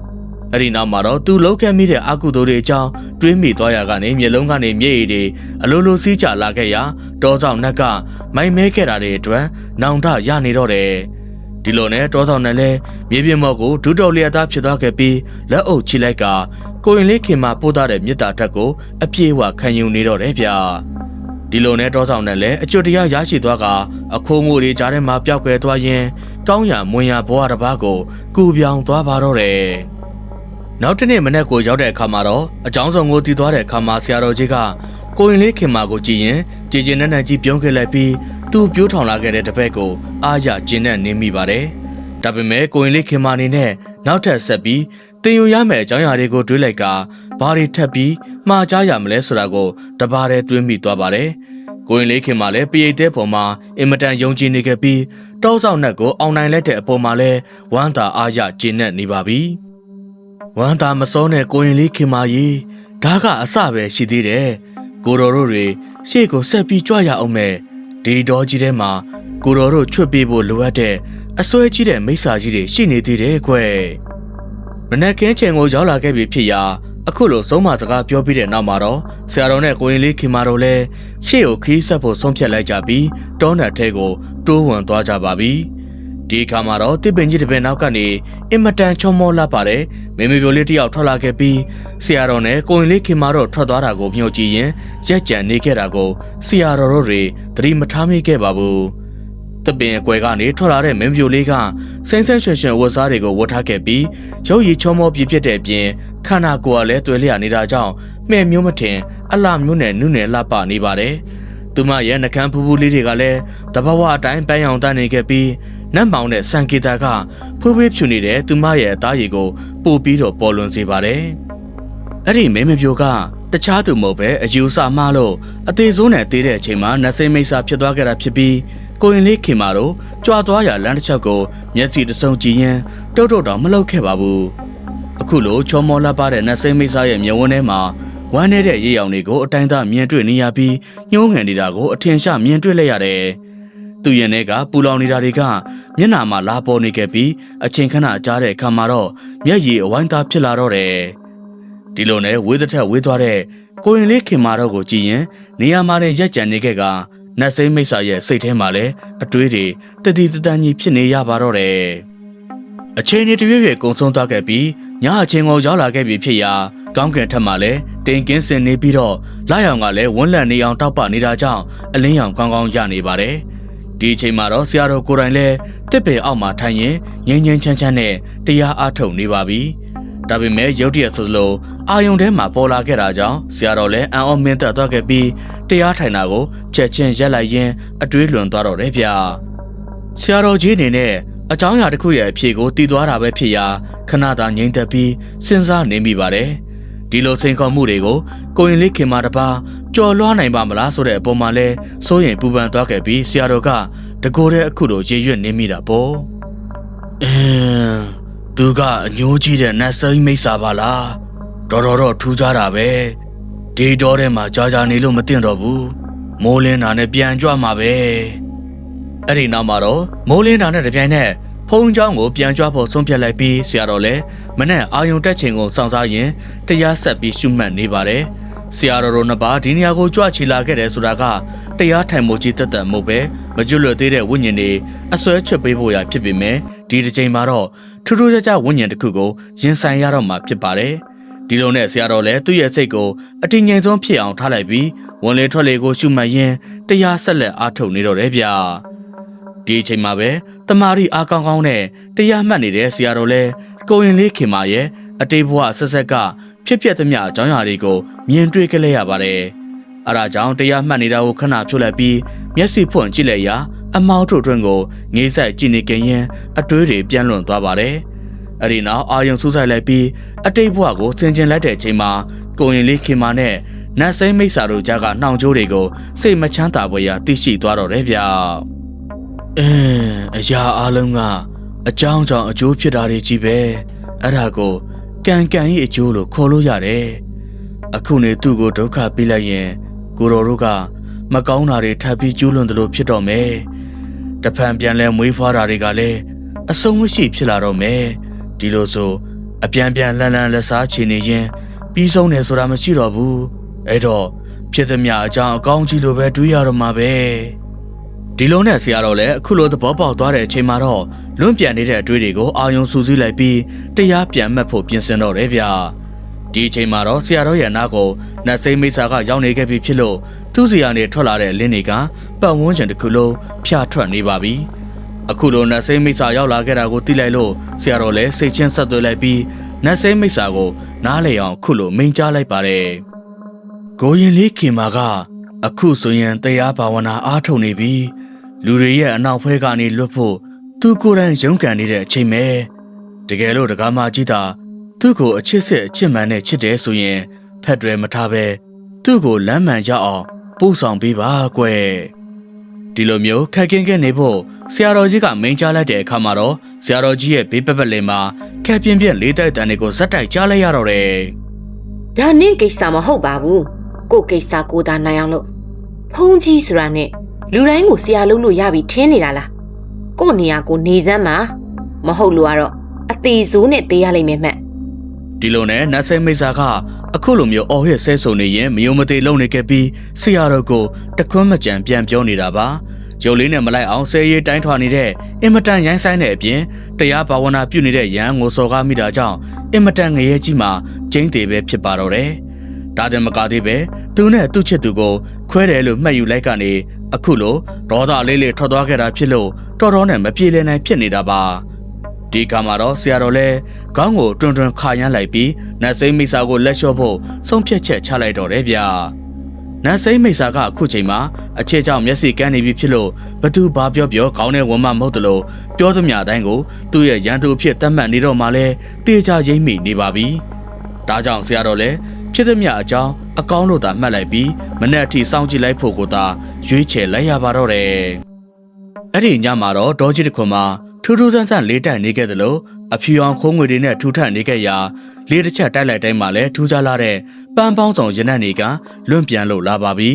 အဲ့ဒီနောက်မှာတော့သူလှုပ်ခဲ့မိတဲ့အကုသိုလ်တွေအကြောင်းတွေးမိသွားရကနေမျက်လုံးကနေမျက်ရည်တွေအလိုလိုစီးကျလာခဲ့ရာတောဆောင်နှက်ကမိုင်မဲခဲ့တာတွေအတွက်နောင်တရနေတော့တယ်ဒီလိုနဲ့တောဆောင်နဲ့လဲမြေပြင်မော့ကိုဒုတော်လျက်သားဖြစ်သွားခဲ့ပြီးလက်အုပ်ချိလိုက်ကကိုရင်လေးခင်မပို့သားတဲ့မြစ်တာထက်ကိုအပြေးဝခံယူနေတော့တယ်ဗျာဒီလိုနဲ့တောဆောင်နဲ့လဲအကျွတ်တရားရရှိသွားကအခိုးငိုတွေကြားထဲမှာပျောက်ကွယ်သွားရင်ကောင်းရမွင်ရဘဝတစ်ပါးကိုကူပြောင်းသွားပါတော့တယ်နောက်တစ်နေ့မနေ့ကိုရောက်တဲ့အခါမှာတော့အကြောင်းစုံကိုတည်သွားတဲ့အခါမှာဆရာတော်ကြီးကကိုရင်လေးခင်မကိုကြည့်ရင်ကြည်ကျင်နဲ့ကြီးပြုံးခဲ့လိုက်ပြီးသူ့ပြိုးထောင်လာခဲ့တဲ့တပည့်ကိုအားရကျဉ်နဲ့နင်းမိပါတယ်ဒါပေမဲ့ကိုရင်လေးခင်မအနေနဲ့နောက်ထပ်ဆက်ပြီးတင်ယူရမယ့်အကြောင်းအရာတွေကိုတွေးလိုက်ကဘာတွေထပ်ပြီးမှားကြရမလဲဆိုတာကိုတပါးတည်းတွေးမိသွားပါတယ်ကိုရင်လေးခင်မလည်းပိယိတ်တဲ့ပုံမှာအင်မတန်ယုံကြည်နေခဲ့ပြီးတောဆောင်နဲ့ကိုအောင်နိုင်လိုက်တဲ့အပေါ်မှာလည်းဝမ်းသာအားရကျဉ်နဲ့နေပါပြီဝမ်းသာမစောနဲ့ကိုရင်လေးခင်မကြီးဒါကအစပဲရှိသေးတယ်ကိုတော်တို့တွေရှေ့ကိုဆက်ပြီးကြွရအောင်မယ်ဒီတော်ကြီးထဲမှာကိုတော်တို့ချွတ်ပေးဖို့လိုအပ်တဲ့အစွဲကြီးတဲ့မိစ္ဆာကြီးတွေရှိနေသေးတယ်ကွယ်မနက်ခင်းချိန်ကိုရောက်လာခဲ့ပြီဖြစ်ရာအခုလိုဆုံးမစကားပြောပြီးတဲ့နောက်မှာတော့ဆရာတော်နဲ့ကိုရင်လေးခင်မတို့လည်းရှေ့ကိုခီးဆက်ဖို့ဆုံးဖြတ်လိုက်ကြပြီးတောနတ်ထဲကိုတိုးဝင်သွားကြပါပြီဒီအခါမှာတော့တစ်ပင်ကြီးတစ်ပင်နောက်ကနေအင်မတန်ချုံမောလာပါတယ်မေမေပြိုလေးတယောက်ထွက်လာခဲ့ပြီးဆရာတော်နဲ့ကိုရင်လေးခင်မတို့ထွက်သွားတာကိုမျှော်ကြည့်ရင်ရက်ကြံနေခဲ့တာကိုဆရာတော်တို့တွေသတိမထားမိခဲ့ပါဘူးတစ်ပင်အကွယ်ကနေထွက်လာတဲ့မေမေပြိုလေးကစိမ့်ဆန်းရွှင်ရွှင်ဝတ်စားတွေကိုဝတ်ထားခဲ့ပြီးရုပ်ရည်ချုံမောပြည့်ဖြစ်တဲ့အပြင်ခန္ဓာကိုယ်ကလည်းတွေ့လျက်နေတာကြောင့်မှဲ့မျိုးမထင်အလှမျိုးနဲ့နုနယ်လှပနေပါတယ်သူမရဲ့နှကန်းဖူးဖူးလေးတွေကလည်းတဘာဝအတိုင်းပန်းရောင်တန်းနေခဲ့ပြီးနတ်မောင်တဲ့စံကေတာကဖွေးဖွေးဖြူနေတဲ့သူမရဲ့အသားရည်ကိုပို့ပြီးတော့ပေါ်လွင်စေပါတယ်။အဲ့ဒီမဲမပြိုကတခြားသူမဟုတ်ပဲအယူဆမှားလို့အသေးစိုးနဲ့သေးတဲ့အချိန်မှာနတ်စိမ့်မိတ်ဆာဖြစ်သွားခဲ့တာဖြစ်ပြီးကိုရင်လေးခင်မာတို့ကြွားသွားရလမ်းတစ်ချက်ကိုမျက်စိတစုံကြည့်ရင်တုတ်တော့မလောက်ခဲ့ပါဘူး။အခုလိုချောမောလှပတဲ့နတ်စိမ့်မိတ်ဆာရဲ့မျက်ဝန်းထဲမှာဝမ်းနေတဲ့ရေရောင်တွေကိုအတိုင်းသားမြင်တွေ့နေရပြီးညှိုးငန်နေတာကိုအထင်ရှားမြင်တွေ့လိုက်ရတယ်။ သူ့ရင်ထဲကပူလောင်နေတာတွေကမျက်နှာမှာလာပေါ်နေခဲ့ပြီးအချိန်ခဏကြားတဲ့အခါမှာတော့မျက်ရည်အဝိုင်းသားဖြစ်လာတော့တယ်ဒီလိုနဲ့ဝေးတစ်ထက်ဝေးသွားတဲ့ကိုရင်လေးခင်မာတော့ကိုကြည့်ရင်နေရာမှာရက်ကြံနေခဲ့ကနတ်စိမ်းမိတ်ဆာရဲ့စိတ်ထဲမှာလည်းအတွေးတွေတတိတတန်ကြီးဖြစ်နေရပါတော့တယ်အချိန်တွေတရွေ့ရွေ့ကုံဆုံးသွားခဲ့ပြီးညအချိန်ကိုရောက်လာခဲ့ပြီဖြစ်ရာကောင်းကင်ထက်မှလည်းတင်ကင်းစင်နေပြီးတော့လာရောင်ကလည်းဝန်းလန့်နေအောင်တောက်ပနေတာကြောင့်အလင်းရောင်ကောင်းကောင်းရနေပါတယ်ဒီအချိန်မှာတော့ဆရာတော်ကိုယ်တိုင်လည်းတစ်ပင်အောက်မှာထိုင်ရင်ငြိမ်းချမ်းချမ်းနဲ့တရားအားထုတ်နေပါပြီဒါပေမဲ့ရုတ်တရက်ဆိုလိုအာယုံထဲမှာပေါ်လာခဲ့တာကြောင့်ဆရာတော်လည်းအံ့ဩမင်းသက်သွားခဲ့ပြီးတရားထိုင်တာကိုချက်ချင်းရက်လိုက်ရင်းအတွေးလွန်သွားတော့တယ်ဗျာဆရာတော်ကြီးအနေနဲ့အကြောင်းအရာတစ်ခုရဲ့အဖြေကိုတည်သွားတာပဲဖြစ်ရာခဏသာငြိမ်သက်ပြီးစဉ်းစားနေမိပါတယ်ဒီလိုစိန်ခေါ်မှုတွေကိုကိုရင်လေးခင်မာတပါကြော်လွှားနိုင်ပါမလားဆိုတဲ့အပေါ်မှာလဲစိုးရင်ပူပန်သွားခဲ့ပြီးဆရာတော်ကတကိုယ်တည်းအခုလိုရေရွတ်နေမိတာပေါ့သူကအညိုးကြီးတဲ့နတ်စိမ်းမိတ်ဆာပါလားတော်ထူးခြားတာပဲဒီတော်ထဲမှာကြာနေလို့မသိတော့ဘူးမိုးလင်းတာနဲ့ပြန်ကြွမှာပဲအဲ့ဒီနောက်မှာတော့မိုးလင်းတာနဲ့တပြိုင်နက်ဖုံးเจ้าကိုပြန်ကြွဖို့ဆုံးဖြတ်လိုက်ပြီးဆရာတော်လည်းမနဲ့အာယုံတက်ချိန်ကိုစောင့်စားရင်တရားဆက်ပြီးရှုမှတ်နေပါတယ်ဆရာတော်တို့နှစ်ပါးဒီနေရာကိုကြွချီလာခဲ့တယ်ဆိုတာကတရားထိုင်မှုကြီးတက်မှုပဲမကျွလွတ်သေးတဲ့ဝိညာဉ်တွေအစွဲချွတ်ပေးဖို့ရဖြစ်ပေမဲ့ဒီတစ်ချိန်မှာတော့ထူးထူးခြားခြားဝိညာဉ်တစ်ခုကိုရင်ဆိုင်ရတော့မှာဖြစ်ပါတယ်ဒီလိုနဲ့ဆရာတော်လည်းသူ့ရဲ့စိတ်ကိုအတည်ငြိမ်ဆုံးဖြစ်အောင်ထားလိုက်ပြီးဝင်လေထွက်လေကိုရှုမှတ်ရင်းတရားဆက်လက်အားထုတ်နေတော့တယ်ဗျာဒီအချိန်မှာပဲတမာရီအားကောင်းကောင်းနဲ့တရားမှတ်နေတဲ့ဆရာတော်လည်းကိုရင်လေးခင်မာရဲ့အတေးဘွားဆက်ဆက်ကဖြစ်ပျက်သမျှအကြောင်းအရာတွေကိုမြင်တွေ့ကြရပါတယ်။အဲဒါကြောင့်တရားမှတ်နေတာကိုခဏဖြုတ်လိုက်ပြီးမျက်စိဖွင့်ကြည့်လိုက်ရာအမောက်ထုတ်တွင်ကိုငေးဆိုင်ကြည့်နေကြရင်အတွေးတွေပြန့်လွန်သွားပါတယ်။အဲဒီနောက်အာယုံစူးစိုက်လိုက်ပြီးအတိတ်ဘဝကိုဆင်ခြင်လိုက်တဲ့အချိန်မှာကိုရင်လေးခင်မာနဲ့နတ်စိမ်းမိတ်ဆာတို့ကြားကနှောင်ကြိုးတွေကိုစိတ်မချမ်းသာဖွယ်ရာသိရှိသွားတော့တယ်ဗျာ။အရာအလုံးကအကြောင်းကြောင့်အကျိုးဖြစ်တာတွေကြီးပဲအဲ့ဒါကိုကံရဲ့အကျိုးလို့ခေါ်လို့ရတယ်အခုနေသူ့ကိုဒုက္ခပေးလိုက်ရင်ကိုတော်တို့ကမကောင်းတာတွေထပ်ပြီးကျူးလွန်တယ်လို့ဖြစ်တော့မယ်တဖန်ပြန်လဲမွေးဖွားတာတွေကလည်းအဆုံးမရှိဖြစ်လာတော့မယ်ဒီလိုဆိုအပြန်လန်လက်စားချနေရင်ပြီးဆုံးတယ်ဆိုတာမရှိတော့ဘူးအဲ့တော့ဖြစ်သမျှအကြောင်းအကောင်းကြီးလိုပဲတွေးရတော့မှာပဲဒီလိုနဲ့ဆရာတော်လည်းအခုလိုသဘောပေါက်သွားတဲ့အချိန်မှာတော့လွန့်ပြန်နေတဲ့အတွေ့တွေကိုအာယုံစူးစီးလိုက်ပြီးတရားပြန်မှတ်ဖို့ပြင်ဆင်တော့တယ်ဗျာဒီအချိန်မှာတော့ဆရာတော်ရဲ့နားကိုနတ်စိမ်းမိတ်ဆာကရောက်နေခဲ့ပြီဖြစ်လို့သူ့စီကနေထွက်လာတဲ့လင်းတွေကပတ်ဝန်းကျင်တစ်ခုလုံးဖြာထွက်နေပါပြီအခုလိုနတ်စိမ်းမိတ်ဆာရောက်လာခဲ့တာကိုသိလိုက်လို့ဆရာတော်လည်းစိတ်ချင်းဆက်သွယ်လိုက်ပြီးနတ်စိမ်းမိတ်ဆာကိုနားလေအောင်ခုလိုမိန့်ကြားလိုက်ပါတယ်ကိုရင်လေးခင်မာကအခုဆိုရင်တရားဘာဝနာအားထုတ်နေပြီလူတွေရဲ့အနောက်ဖွဲကနေလွတ်ဖို့သူကိုယ်တိုင်ရုန်းကန်နေတဲ့အချိန်ပဲတကယ်လို့ဒကာမကြီးတာသူ့ကိုအချစ်စစ်အချစ်မှန်နဲ့ချစ်တယ်ဆိုရင်ဖက်တွယ်မထားပဲသူ့ကိုလမ်းမှန်ရအောင်ပို့ဆောင်ပေးပါကွယ်ဒီလိုမျိုးခက်ခဲနေဖို့ဆရာတော်ကြီးကမိန့်ကြားလိုက်တဲ့အခါမှာတော့ဆရာတော်ကြီးရဲ့ဘေးပတ်လည်မှာခက်ပြင်းလေးတိုက်တန်တွေကိုဇက်တိုက်ကြားလိုက်ရတော့တယ်ဒါနင့်ကိစ္စမဟုတ်ပါဘူးကိုကိစ္စကိုသာနိုင်အောင်လို့ဖုံးကြီးဆိုတာနဲ့လူတိုင်းကိုဆရာလုပ်လို့ရပြီထင်းနေတာလားကို့နေရာကိုနေစမ်းမှာမဟုတ်လို့ကတော့အသေးစိုးနဲ့သေးရလိမ့်မယ်မှတ်ဒီလိုနဲ့နတ်စိမ်းမိတ်ဆာကအခုလိုမျိုးအော်ဟစ်ဆဲဆုံနေရင်မယုံမသေးလုံနေခဲ့ပြီးဆရာတော်ကိုတခွန်းမကြံပြန်ပြောနေတာပါရုပ်လေးနဲ့မလိုက်အောင်ဆဲရီတိုင်းထွာနေတဲ့အင်မတန်ရိုင်းဆိုင်တဲ့အပြင်တရားဘာဝနာပြုနေတဲ့ရန်ကိုစော်ကားမိတာကြောင့်အင်မတန်ငရဲကြီးမှာကျင်းသေးပဲဖြစ်ပါတော့တယ်ဒါတည်းမကသေးပဲသူနဲ့သူ့ချစ်သူကိုခွဲတယ်လို့မှတ်ယူလိုက်ကနေအခုလိုဒေါသလေးထွက်သွားခဲ့တာဖြစ်လို့တော်တော်နဲ့မပြေလည်နိုင်ဖြစ်နေတာပါဒီကမှာတော့ဆရာတော်လဲခေါင်းကိုတွန်းခါရမ်းလိုက်ပြီးနတ်စိမ်းမိတ်ဆာကိုလက်လျှော့ဖို့ဆုံးဖြတ်ချက်ချလိုက်တော့တယ်ဗျာနတ်စိမ်းမိတ်ဆာကအခုချိန်မှာအခြေကြောင့်မျက်စိကန်းနေပြီဖြစ်လို့ဘသူဘာပြောခေါင်းနဲ့ဝန်မမဟုတ်တလို့ပြောသမျှတိုင်းကိုသူ့ရဲ့ရန်သူအဖြစ်သတ်မှတ်နေတော့မှလဲတေချာရိမ့်မိနေပါပြီဒါကြောင့်ဆရာတော်လဲဖြစ်သမျှအကြောင်းအကောင်းလို့သာမှတ်လိုက်ပြီးမနေ့အထိစောင့်ကြည့်လိုက်ဖို့ကိုသာရွေးချယ်လိုက်ရပါတော့တယ်အဲ့ဒီညမှာတော့ဒေါ်ကြီးတစ်ခွန်မှာထူးထူးဆန်းဆန်းလေးတိုက်နေခဲ့သလိုအဖြူအောင်ခိုးငွေတွေနဲ့ထူထပ်နေခဲ့ရာလေးတစ်ချက်တိုက်လိုက်တိုင်းမှာလည်းထူးခြားလာတဲ့ပန်းပေါင်းဆောင်ရနတ်တွေကလွန့်ပြန်လို့လာပါပြီ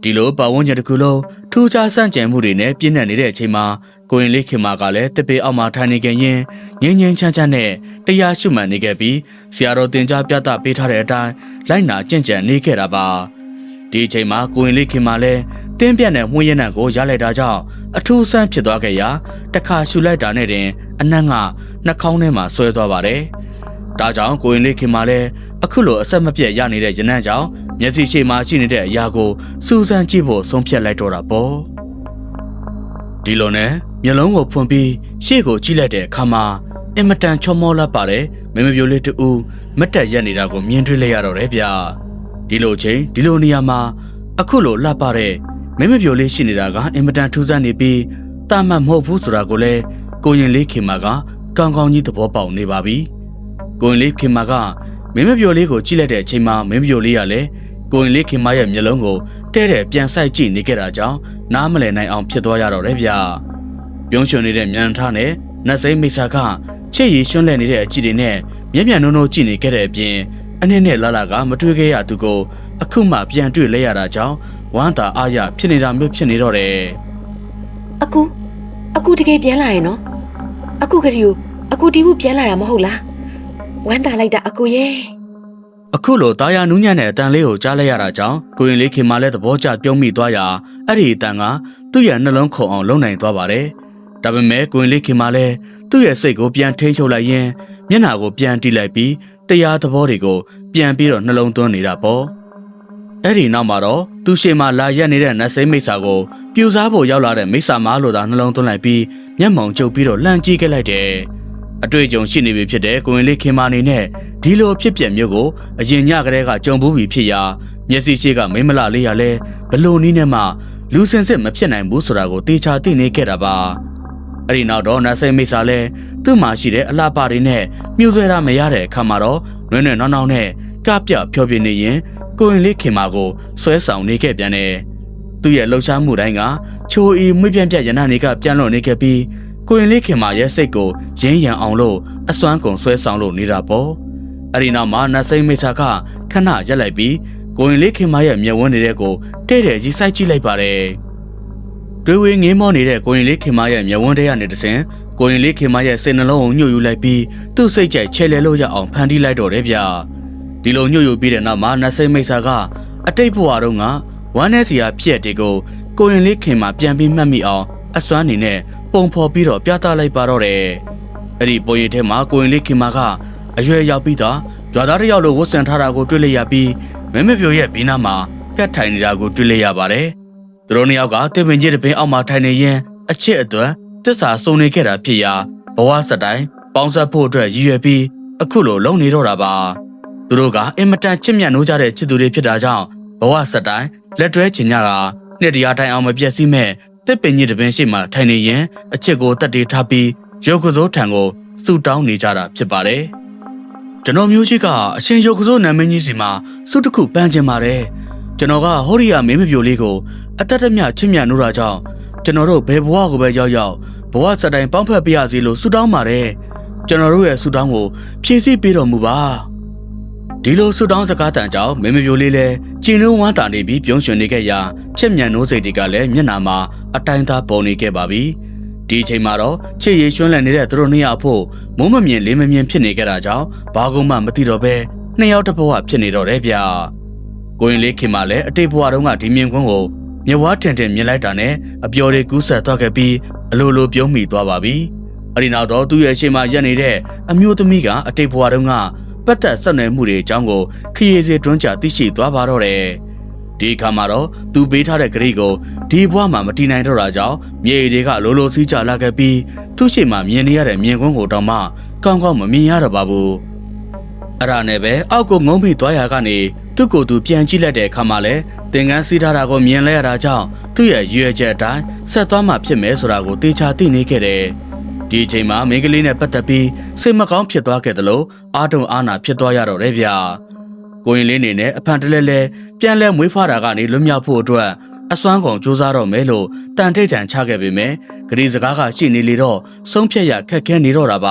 ဒီလိုပတ်ဝန်းကျင်တစ်ခုလုံးထူးခြားဆန့်ကျင်မှုတွေနဲ့ပြည့်နှက်နေတဲ့အချိန်မှာကိုရင်လေးခင်မာကလည်းတပေအောက်မှာထိုင်နေခဲ့ရင်ငင်းငင်းချမ်းချမ်းနဲ့တရားရှုမှတ်နေခဲ့ပြီးဆရာတော်တင်ကြားပြသပေးထားတဲ့အတိုင်းလိုက်နာကျင့်ကြံနေခဲ့တာပါဒီအချိန်မှာကိုရင်လေးခင်မာလည်းတင်းပြတ်တဲ့မှုရင်းနှံကိုရလိုက်တာကြောင့်အထူးဆန်းဖြစ်သွားခဲ့ရာတခါရှူလိုက်တာနဲ့တင်အနံ့ကနှာခေါင်းထဲမှာဆွဲသွားပါတယ်ဒါကြောင့်ကိုရင်လေးခင်မာလည်းအခုလိုအဆက်မပြတ်ရနေတဲ့ရနံ့ကြောင့်မျက်စိရှိမှရှိနေတဲ့အရာကိုစူးစမ်းကြည့်ဖို့ဆုံးဖြတ်လိုက်တော့တာပေါ့ဒီလိုနဲ့မျက်လုံးကိုဖွင့်ပြီးရှေ့ကိုကြည့်လိုက်တဲ့အခါမှာအင်မတန်ချောမောလှပတဲ့မင်းမပြိုလေးတူမတ်တက်ရက်နေတာကိုမြင်တွေ့လိုက်ရတော့တယ်ဗျာဒီလိုချိန်ဒီလိုနေရာမှာအခုလိုလှပတဲ့မင်းမပြိုလေးရှိနေတာကအင်မတန်ထူးဆန်းနေပြီးတာမန်မဟုတ်ဘူးဆိုတာကိုလည်းကိုရင်လေးခင်မာကကောင်းကောင်းကြီးသဘောပေါက်နေပါပြီကိုရင်လေးခင်မာကမင်းမပြိုလေးကိုကြည့်လိုက်တဲ့အချိန်မှာမင်းမပြိုလေးကလည်းကိုရင်လေးခင်မာရဲ့မျက်လုံးကိုတဲ့တဲ့ပြန်ဆိုင်ကြည့်နေခဲ့တာကြောင့်နားမလည်နိုင်အောင်ဖြစ်သွားရတော့တယ်ဗျာပြုံးချွန်နေတဲ့မြန်ထားနဲ့နတ်စိမ့်မိတ်ဆာကချစ်ရည်ရွှန်းလဲနေတဲ့အကြည့်တွေနဲ့မျက်မျက်နှုံနှုံကြည့်နေခဲ့တဲ့အပြင်အနည်းနဲ့လာလာကမတွေ့ခဲ့ရသူကိုအခုမှပြန်တွေ့လဲရတာကြောင့်ဝမ်းသာအားရဖြစ်နေတာမျိုးဖြစ်နေတော့တယ်အခုတကယ်ပြန်လာရင်နော်အခုကလေးကိုအခုဒီဘူးပြန်လာတာမဟုတ်လားဝမ်းသာလိုက်တာအခုရဲ့အခုလိုတာယာနူးညံ့တဲ့အတန်လေးကိုကြားလိုက်ရတာကြောင့်ကိုရင်လေးခင်မလည်းသဘောကျပြုံးမိသွားရာအဲ့ဒီအတန်ကသူ့ရဲ့နှလုံးခုန်အောင်လုံနိုင်သွားပါတယ်ဒါပေမဲ့ကိုရင်လေးခင်မလည်းသူ့ရဲ့စိတ်ကိုပြန်ထိန်းချုပ်လိုက်ရင်မျက်နှာကိုပြန်တီးလိုက်ပြီးတရားသဘောတွေကိုပြန်ပြီးတော့နှလုံးသွင်းနေတာပေါ့အဲ့ဒီနောက်မှာတော့သူ့ရှေ့မှာလာရက်နေတဲ့နတ်စိမ့်မိတ်ဆာကိုပြူစားဖို့ရောက်လာတဲ့မိတ်ဆာမလို့သာနှလုံးသွင်းလိုက်ပြီးမျက်မှောင်ကျုပ်ပြီးတော့လှမ်းကြည့်ခဲ့လိုက်တယ်အတွေ့အကြုံရှိနေပြီဖြစ်တဲ့ကိုရင်လေးခင်မအနေနဲ့ဒီလိုဖြစ်ပျက်မျိုးကိုအရင်ညကတည်းကကြုံဘူးပြီဖြစ်ရာမျက်စိရှိကမိမလလေးရလဲဘလို့နီးနဲ့မှလူစင်စစ်မဖြစ်နိုင်ဘူးဆိုတာကိုတေချာသိနေခဲ့တာပါအဲ့ဒီနောက်တော့နတ်စိမ့်မိတ်ဆာလဲသူ့မှာရှိတဲ့အလှပတွေနဲ့မြူဆွဲတာမရတဲ့အခါမှာတော့နွဲ့နွဲ့နောင်းနောင်းနဲ့ကပြဖြောပြနေရင်ကိုရင်လေးခင်မကိုဆွဲဆောင်နေခဲ့ပြန်တယ်သူ့ရဲ့လှုပ်ရှားမှုတိုင်းကချိုအီမွေးပြန့်ပြန့်ရနနေကပြန်လွန်နေခဲ့ပြီးကိုရင်လေးခင်မရဲ့စိတ်ကိုရင်းရံအောင်လို့အစွမ်းကုန်ဆွဲဆောင်လို့နေတာပေါ့အဲ့ဒီနောက်မှာနတ်စိမ့်မိတ်ဆာကခဏရက်လိုက်ပြီးကိုရင်လေးခင်မရဲ့မျက်ဝန်းနေတဲ့ကိုတဲ့တဲ့ကြီးစိုက်ကြည့်လိုက်ပါတယ်တွေဝေငင်းမောနေတဲ့ကိုရင်လေးခင်မရဲ့မျက်ဝန်းထဲကနေတဆင်ကိုရင်လေးခင်မရဲ့စိတ်နှလုံးကိုညှို့ယူလိုက်ပြီးသူ့စိတ်ကြိုက်ချဲလဲလို့ရအောင်ဖန်တီးလိုက်တော့တယ်ဗျာဒီလိုညှို့ယူပြီးတဲ့နောက်မှာနတ်စိမ့်မိတ်ဆာကအတိတ်ဘဝတုန်းကဝမ်းနဲ့စီယာဖြစ်တဲ့ကိုရင်လေးခင်မပြန်ပြီးမှတ်မိအောင်အစွမ်းနေနဲ့ပုံဖော်ပြီးတော့ပြသလိုက်ပါတော့တယ်အဲ့ဒီပုံရိပ်ထဲမှာကိုရင်လေးခင်မကအရွယ်ရောက်ပြီးတော့ရွာသားတစ်ယောက်လိုဝတ်ဆင်ထားတာကိုတွေ့လိုက်ရပြီးမင်းမပြိုရဲ့ဘေးနားမှာကတ်ထိုင်နေတာကိုတွေ့လိုက်ရပါတယ်သူတို့နှစ်ယောက်ကတစ်ပင်ကြီးတစ်ပင်အောက်မှာထိုင်နေရင်အချစ်အတွက်တစ္ဆာစုံနေခဲ့တာဖြစ်ရာဘဝစတိုင်းပေါင်းဆက်ဖို့အတွက်ရည်ရွယ်ပြီးအခုလိုလုံနေတော့တာပါသူတို့ကအင်မတန်ချစ်မြတ်နိုးကြတဲ့ချစ်သူတွေဖြစ်တာကြောင့်ဘဝစတိုင်းလက်တွဲချင်ကြတာနှစ်တရားတိုင်အောင်မပြည့်စည်မဲ့တစ်ပင်ကြီးတစ်ပင်ရှိမှထိုင်နေရင်အချစ်ကိုတက်တေးထားပြီးရုပ်ကစိုးထံကိုစူတောင်းနေကြတာဖြစ်ပါတယ်ကျွန်တော်မျိုးချစ်ကအရှင်ရုပ်ကစိုးနာမည်ကြီးစီမှာစုတစ်ခုပန်းကျင်ပါတယ်ကျွန်တော်ကဟောရီယာမင်းမပြိုလေးကိုအသက်တမျှချစ်မြတ်နိုးတာကြောင့်ကျွန်တော်တို့ဘယ်ဘဝကိုပဲရောက်ရောက်ဘဝစတိုင်းပေါင်းဖက်ပြရစီလို့စူတောင်းပါတယ်ကျွန်တော်တို့ရဲ့စူတောင်းကိုဖြည့်ဆည်းပေးတော်မူပါဒီလိုဆူတောင်းစကားတန်ကြောင့်မင်းမပြိုလေးလဲကျင်းလုံးဝမ်းတာနေပြီးပြုံးရွှင်နေခဲ့ရာချစ်မြတ်နိုးစိတ်တွေကလည်းမျက်နှာမှာအတိုင်းသားပေါ်နေခဲ့ပါပြီဒီအချိန်မှာတော့ချစ်ရည်ရွှန်းလန့်နေတဲ့သူတို့နှစ်ယောက်ဖို့မုံမမြင်လေးမမြင်ဖြစ်နေကြတာကြောင့်ဘာကုမှမသိတော့ပဲနှစ်ယောက်တစ်ဘဝဖြစ်နေတော့တယ်ဗျာကိုရင်လေးခင်မလည်းအတိတ်ဘဝတုန်းကဒီမြင်ကွင်းကိုမြဝါထင်ထင်မြင်လိုက်တာနဲ့အပျော်တွေကူးဆက်သွားခဲ့ပြီးအလိုလိုပြုံးမိသွားပါပြီအဲ့ဒီနောက်တော့သူ့ရဲ့ရှေ့မှာရက်နေတဲ့အမျိုးသမီးကအတိတ်ဘဝတုန်းကပတ်သက်ဆက်နွယ်မှုတွေအကြောင်းကိုခရီးစေတွန်းချသိရှိသွားပါတော့တယ်ဒီအခါမှာတော့သူပေးထားတဲ့ဂရိကိုဒီဘဝမှာမတည်နိုင်တော့တာကြောင့်မြေတွေကလိုလိုစီးကျလာခဲ့ပြီးသူ့ရှေ့မှာမြင်နေရတဲ့မြင်ကွင်းကိုတောင်မှကောင်းကောင်းမမြင်ရတော့ပါဘူးအဲ့ဒါနဲ့ပဲအောက်ကိုငုံပြီးသွားရကနေသူ့ကိုယ်သူပြန်ကြည့်လိုက်တဲ့အခါမှာလဲသင်္ကန်းစီးထားတာကိုမြင်လဲရတာကြောင့်သူ့ရဲ့ရွယ်ချက်အတိုင်းဆက်သွားမှဖြစ်မယ်ဆိုတာကိုသေချာသိနေခဲ့တယ်ဒီအချိန်မှာမိန်းကလေးနဲ့ပတ်သက်ပြီးစိတ်မကောင်းဖြစ်သွားခဲ့တယ်လို့အာတုံအာနာဖြစ်သွားရတော့တယ်ဗျာကိုရင်လေးနေနဲ့အဖန်တလဲလဲပြန်လဲမွေးဖွားတာကနေလွတ်မြောက်ဖို့အတွက်အစွမ်းကုန်စူးစမ်းတော့မယ်လို့တန်ထိတ်တန်ချခဲ့ပေမဲ့ဂရီစကားကရှိနေလေတော့ဆုံးဖြတ်ရခက်ခဲနေတော့တာပ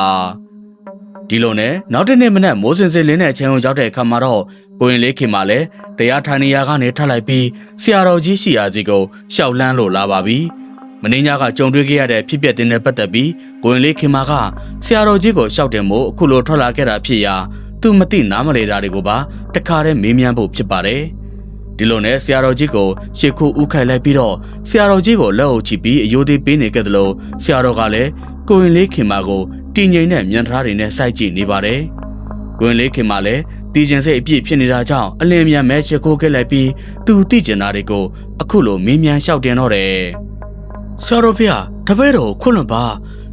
ါဒီလိုနဲ့နောက်တစ်နေ့မနက်မိုးစင်စင်လင်းတဲ့အချိန်ကိုရောက်တဲ့အခါမှာတော့ ကိုရင်လေးခင်မှာလည်းတရားထိုင်နေရာကနေထလိုက်ပြီးဆရာတော်ကြီးရှိရာကြီးကိုရှောက်လန်းလို့လာပါပြီမင်းညကကြုံတွေ့ခဲ့ရတဲ့ဖြစ်ပျက်တဲ့နဲ့ပတ်သက်ပြီးကိုရင်လေးခင်မာကဆရာတော်ကြီးကိုရှောက်တယ်မို့အခုလိုထွက်လာခဲ့တာဖြစ်ရာသူမသိနားမလဲတာတွေကိုပါတခါတည်းမေးမြန်းဖို့ဖြစ်ပါတယ်ဒီလိုနဲ့ဆရာတော်ကြီးကိုရှေ့ခုဥခိုက်လိုက်ပြီးတော့ဆရာတော်ကြီးကိုလက်အုပ်ချပြီးအယိုသေးပေးနေခဲ့တယ်လို့ဆရာတော်ကလည်းကိုရင်လေးခင်မာကိုတည်ငြိမ်တဲ့မြန်ထားတွေနဲ့စိုက်ကြည့်နေပါတယ်ကိုရင်လေးခင်မာလည်းတည်ကျင်စိတ်အပြည့်ဖြစ်နေတာကြောင့်အလင်းမြန်မဲရှေ့ခိုးခဲ့လိုက်ပြီးသူတည်ကျင်တာတွေကိုအခုလိုမေးမြန်းလျှောက်တင်တော့တယ်ဆရာတော်ဖေတပည့်တော်ခွန့်လွန်ပါ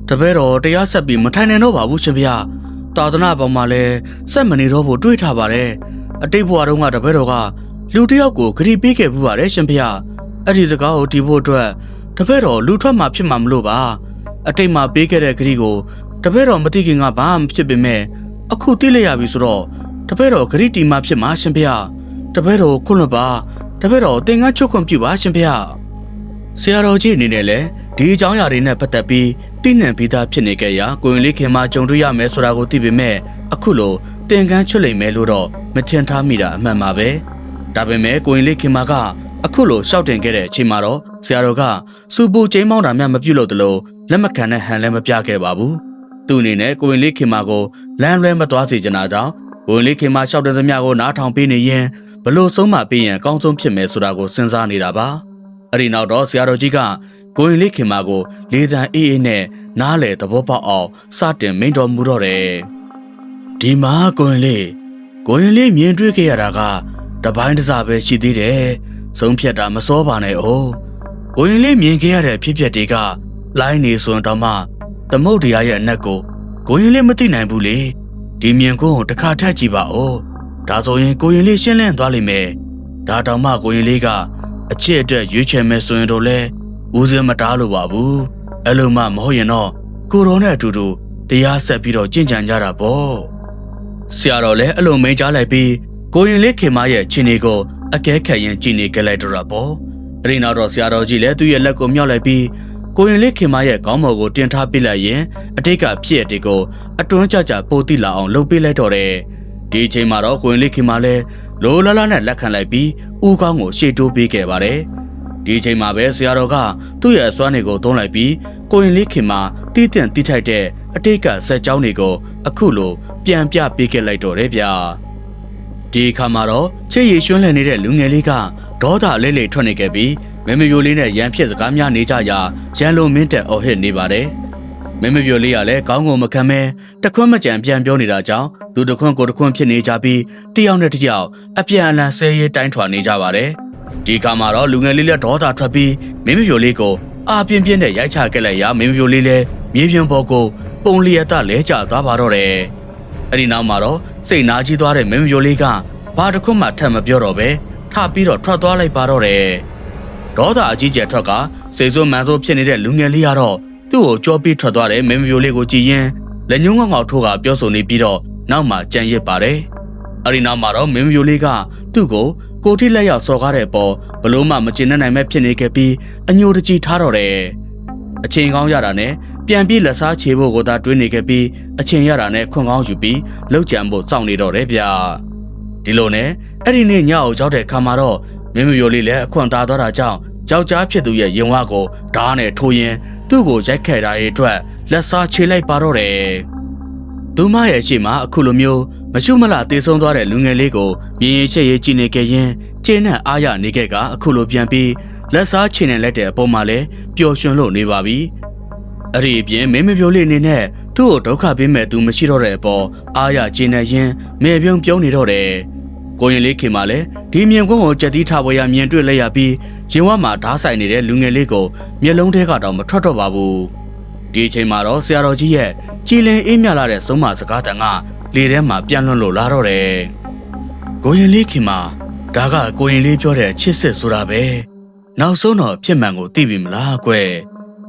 တပည့်တော်တရားဆက်ပြီးမထိုင်နိုင်တော့ပါဘူးရှင်ဖေသာသနာပေါ်မှာလည်းဆက်မနေတော့ဖို့တွေးထားပါတယ်အတိတ်ဘဝတုန်းကတပည့်တော်ကလူတစ်ယောက်ကိုဂရီပေးခဲ့ဘူးပါတယ်ရှင်ဖေအဲ့ဒီစကားကိုတီးဖို့အတွက်တပည့်တော်လူထွက်မှာဖြစ်မှာမလို့ပါအတိတ်မှာပေးခဲ့တဲ့ဂရီကိုတပည့်တော်မသိခင်ကဘာမှဖြစ်ပေမဲ့အခုသိလိုက်ရပြီဆိုတော့တပည့်တော်ဂရီတီမှာဖြစ်မှာရှင်ဖေတပည့်တော်ခွန့်လွန်ပါတပည့်တော်သင်္ကန်းချုပ်ခွင့်ပြုပါရှင်ဖေဆရာတော်ကြီးအနေနဲ့လည်းဒီအကြောင်းအရာတွေနဲ့ပတ်သက်ပြီးသိနှံပြီးသားဖြစ်နေကြရာကိုရင်လေးခင်မှာကြုံတွေ့ရမယ်ဆိုတာကိုသိပေမဲ့အခုလိုသင်္ကန်းချွတ်လိမ့်မယ်လို့တော့မထင်ထားမိတာအမှန်ပါပဲဒါပေမဲ့ကိုရင်လေးခင်မှာကအခုလိုရှောက်တင်ခဲ့တဲ့အချိန်မှာတော့ဆရာတော်ကစူပူကျိမ်းမောင်းတာများမပြုတ်လို့တလို့လက်မခံတဲ့ဟန်လည်းမပြခဲ့ပါဘူးသူအနေနဲ့ကိုရင်လေးခင်မှာကိုလမ်းလွဲမသွားစေချင်တာကြောင့်ကိုရင်လေးခင်မှာရှောက်တဲ့သမျှကိုနားထောင်ပေးနေရင်ဘလို့ဆုံးမပေးရင်အကောင်းဆုံးဖြစ်မယ်ဆိုတာကိုစဉ်းစားနေတာပါအဲ့ဒီနောက်တော့ဆရာတော်ကြီးကကိုရင်လေးခင်မာကိုလေးသံအေးအေးနဲ့နားလေသဘောပေါက်အောင်စတင်မိန့်တော်မူတော့တယ်ဒီမှာကိုရင်လေးမြင်တွေ့ခဲ့ရတာကတပိုင်းတစားပဲရှိသေးတယ်ဆုံးဖြတ်တာမစောပါနဲ့အောင်ကိုရင်လေးမြင်ခဲ့ရတဲ့ဖြစ်ပျက်တွေကလိုင်းနေစွန်တော်မှသမုတ်တရားရဲ့အနက်ကိုရင်လေးမသိနိုင်ဘူးလေဒီမြင်ကွန်းကိုတစ်ခါထပ်ကြည့်ပါဦးဒါဆိုရင်ကိုရင်လေးရှင်းလင်းသွားလိမ့်မယ်ဒါတောင်မှကိုရင်လေးကအချစ်အတွက်ရွေးချယ်မယ်ဆိုရင်တော့လဲဦးစင်းမတားလို့ပါဘူးအဲ့လိုမှမဟုတ်ရင်တော့ကိုတော်နဲ့အတူတူတရားဆက်ပြီးတော့ကြင်ကြံကြတာပေါ့ဆရာတော်လည်းအဲ့လိုမိန့်ကြားလိုက်ပြီးကိုရင်လေးခင်မရဲ့ခြေနေကိုအကဲခတ်ရင်ကြည်နေကြလိုက်တော့တာပေါ့အဲ့ဒီနောက်တော့ဆရာတော်ကြီးလည်းသူ့ရဲ့လက်ကိုမြောက်လိုက်ပြီးကိုရင်လေးခင်မရဲ့ခေါင်းပေါ်ကိုတင်ထားပြလိုက်ရင်အတိတ်ကဖြစ်တဲ့ကိုအတွန်းကြကြပိုတိလာအောင်လှုပ်ပေးလိုက်တော့တယ်ဒီအချိန်မှာတော့ကိုရင်လေးခင်မလည်းလိုလလနဲ့လက်ခံလိုက်ပြီးဦးခေါင်းကိုရှေ့တိုးပေးခဲ့ပါတယ်ဒီအချိန်မှာပဲဆရာတော်ကသူ့ရဲ့အစွမ်းတွေကိုသုံးလိုက်ပြီးကိုရင်လေးခင်မှာတီးတန့်တီးထိုက်တဲ့အတိတ်ကဇက်ကြောင်းတွေကိုအခုလိုပြန်ပြပေးခဲ့လိုက်တော့တယ်ဗျာဒီအခါမှာတော့ချစ်ရည်ရွှန်းလည်နေတဲ့လူငယ်လေးကဒေါသလေးလေးထွက်နေခဲ့ပြီးမမေပြိုလေးနဲ့ရန်ဖြစ်စကားများနေကြရာရန်လုံးမင်းတက်အော်ဟစ်နေပါတယ်မမေပြိုလေးကလည်းကောင်းကုန်မခံမဲတခွန်းမကြံပြန်ပြောနေတာကြောင့်သူတခွန်းကိုတခွန်းဖြစ်နေကြပြီးတယောက်နဲ့တယောက်အပြန်အလှန်ဆဲရဲတိုင်းထွာနေကြပါတယ်ဒီကမှာတော့လူငယ်လေးလက်ဒေါသထွက်ပြီးမင်းမပြိုလေးကိုအာပြင်းပြင်းနဲ့ရိုက်ချခဲ့လိုက်ရာမင်းမပြိုလေးလည်းမြေပြင်ပေါ်ကိုပုံလျက်သားလဲကျသွားပါတော့တယ်အဲ့ဒီနောက်မှာတော့စိတ်နာကြီးသွားတဲ့မင်းမပြိုလေးကဘာတစ်ခွန်းမှထပ်မပြောတော့ပဲထပြီးတော့ထွက်သွားလိုက်ပါတော့တယ်ဒေါသအကြီးကျယ်ထွက်ကစိတ်ဆိုးမှန်ဆိုးဖြစ်နေတဲ့လူငယ်လေးကတော့သူ့ကိုကြောပြီးထွက်သွားတဲ့မင်းမပြိုလေးကိုကြည့်ရင်လက်ညှိုးငေါငေါထိုးကပြောဆိုနေပြီးတော့နောက်မှကြံရစ်ပါတယ်အဲ့ဒီနောက်မှာတော့မင်းမပြိုလေးကသူ့ကိုထိလက်ရောက်စော်ကားတဲ့ပေါ်ဘလို့မှမကျင်နိုင်မဲ့ဖြစ်နေခဲ့ပြီးအညိုတကြီးထားတော့တယ်အချိန်ကောင်းရတာနဲ့ပြန်ပြီးလက်စားချေဖို့ကိုသာတွေးနေခဲ့ပြီးအချိန်ရတာနဲ့ခွန်ကောင်းယူပြီးလှုပ်ကြံဖို့စောင့်နေတော့တယ်ဗျာဒီလိုနဲ့အဲ့ဒီနေ့ညအောင်ရောက်တဲ့ခါမှာတော့မင်းမပြိုလေးလည်းအခွန်သားသွားတာကြောင့်ယောက်ျားဖြစ်သူရဲ့ရင်ဝါကိုဓားနဲ့ထိုးရင်သူ့ကိုရိုက်ခဲ့တာရဲ့အတွက်လက်စားချေလိုက်ပါတော့တယ်ဒုမရဲ့ရှေ့မှာအခုလိုမျိုးမရှုမလားတေဆုံးသွားတဲ့လူငယ်လေးကိုမြင်ရင်ရှက်ရည်ကြည့်နေခဲ့ရင်ကျင်းနဲ့အားရနေခဲ့ကအခုလိုပြန်ပြီးလက်စားချေနေလိုက်တဲ့အပေါ်မှာလည်းပျော်ရွှင်လို့နေပါပြီအဲ့ဒီအပြင်မင်းမပြိုလေးအနေနဲ့သူ့ကိုဒုက္ခပေးမဲ့သူမရှိတော့တဲ့အပေါ်အားရကျင်းနေရင်မေပြုံးပြုံးနေတော့တယ်ကိုရင်လေးခင်မှာလည်းဒီမြင်ကွန်းကိုကြက်သီးထားပေါ်ရမြင်တွေ့လိုက်ရပြီးရင်ဝါမှာဓားဆိုင်နေတဲ့လူငယ်လေးကိုမျက်လုံးထဲကတော့မထွက်တော့ပါဘူးဒီအချိန်မှာတော့ဆရာတော်ကြီးရဲ့ကြည်လင်အေးမြလာတဲ့ဆုံးမစကားတန်ကလေထဲမှာပြန်လွှတ်လို့လာတော့တယ်ကိုရင်လေးခင်မှာဒါကကိုရင်လေးပြောတဲ့ချစ်စစ်ဆိုတာပဲနောက်ဆုံးတော့ဖြစ်မှန်ကိုသိပြီမလားကွယ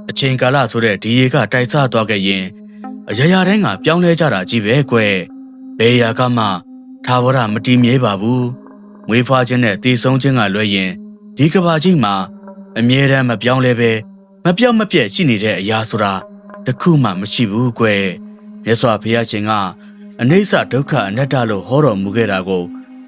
်အချိန်ကာလဆိုတဲ့ဒီရေကတိုက်စားသွားခဲ့ရင်အရာရာတိုင်းကပြောင်းလဲကြတာကြီးပဲကွယ်ဘယ်ရာကမှထာဝရမတည်မြဲပါဘူးမွေးဖွားခြင်းနဲ့တည်ဆုံးခြင်းကလွဲရင်ဒီကဘာကြီးမှာအမြဲတမ်းမပြောင်းလဲပဲမပြောင်းမပြတ်ရှိနေတဲ့အရာဆိုတာတခုမှမရှိဘူးကွယ်မြတ်စွာဘုရားရှင်ကအနိစ္စဒုက္ခအနတ္တလို့ဟောတော်မူခဲ့တာကို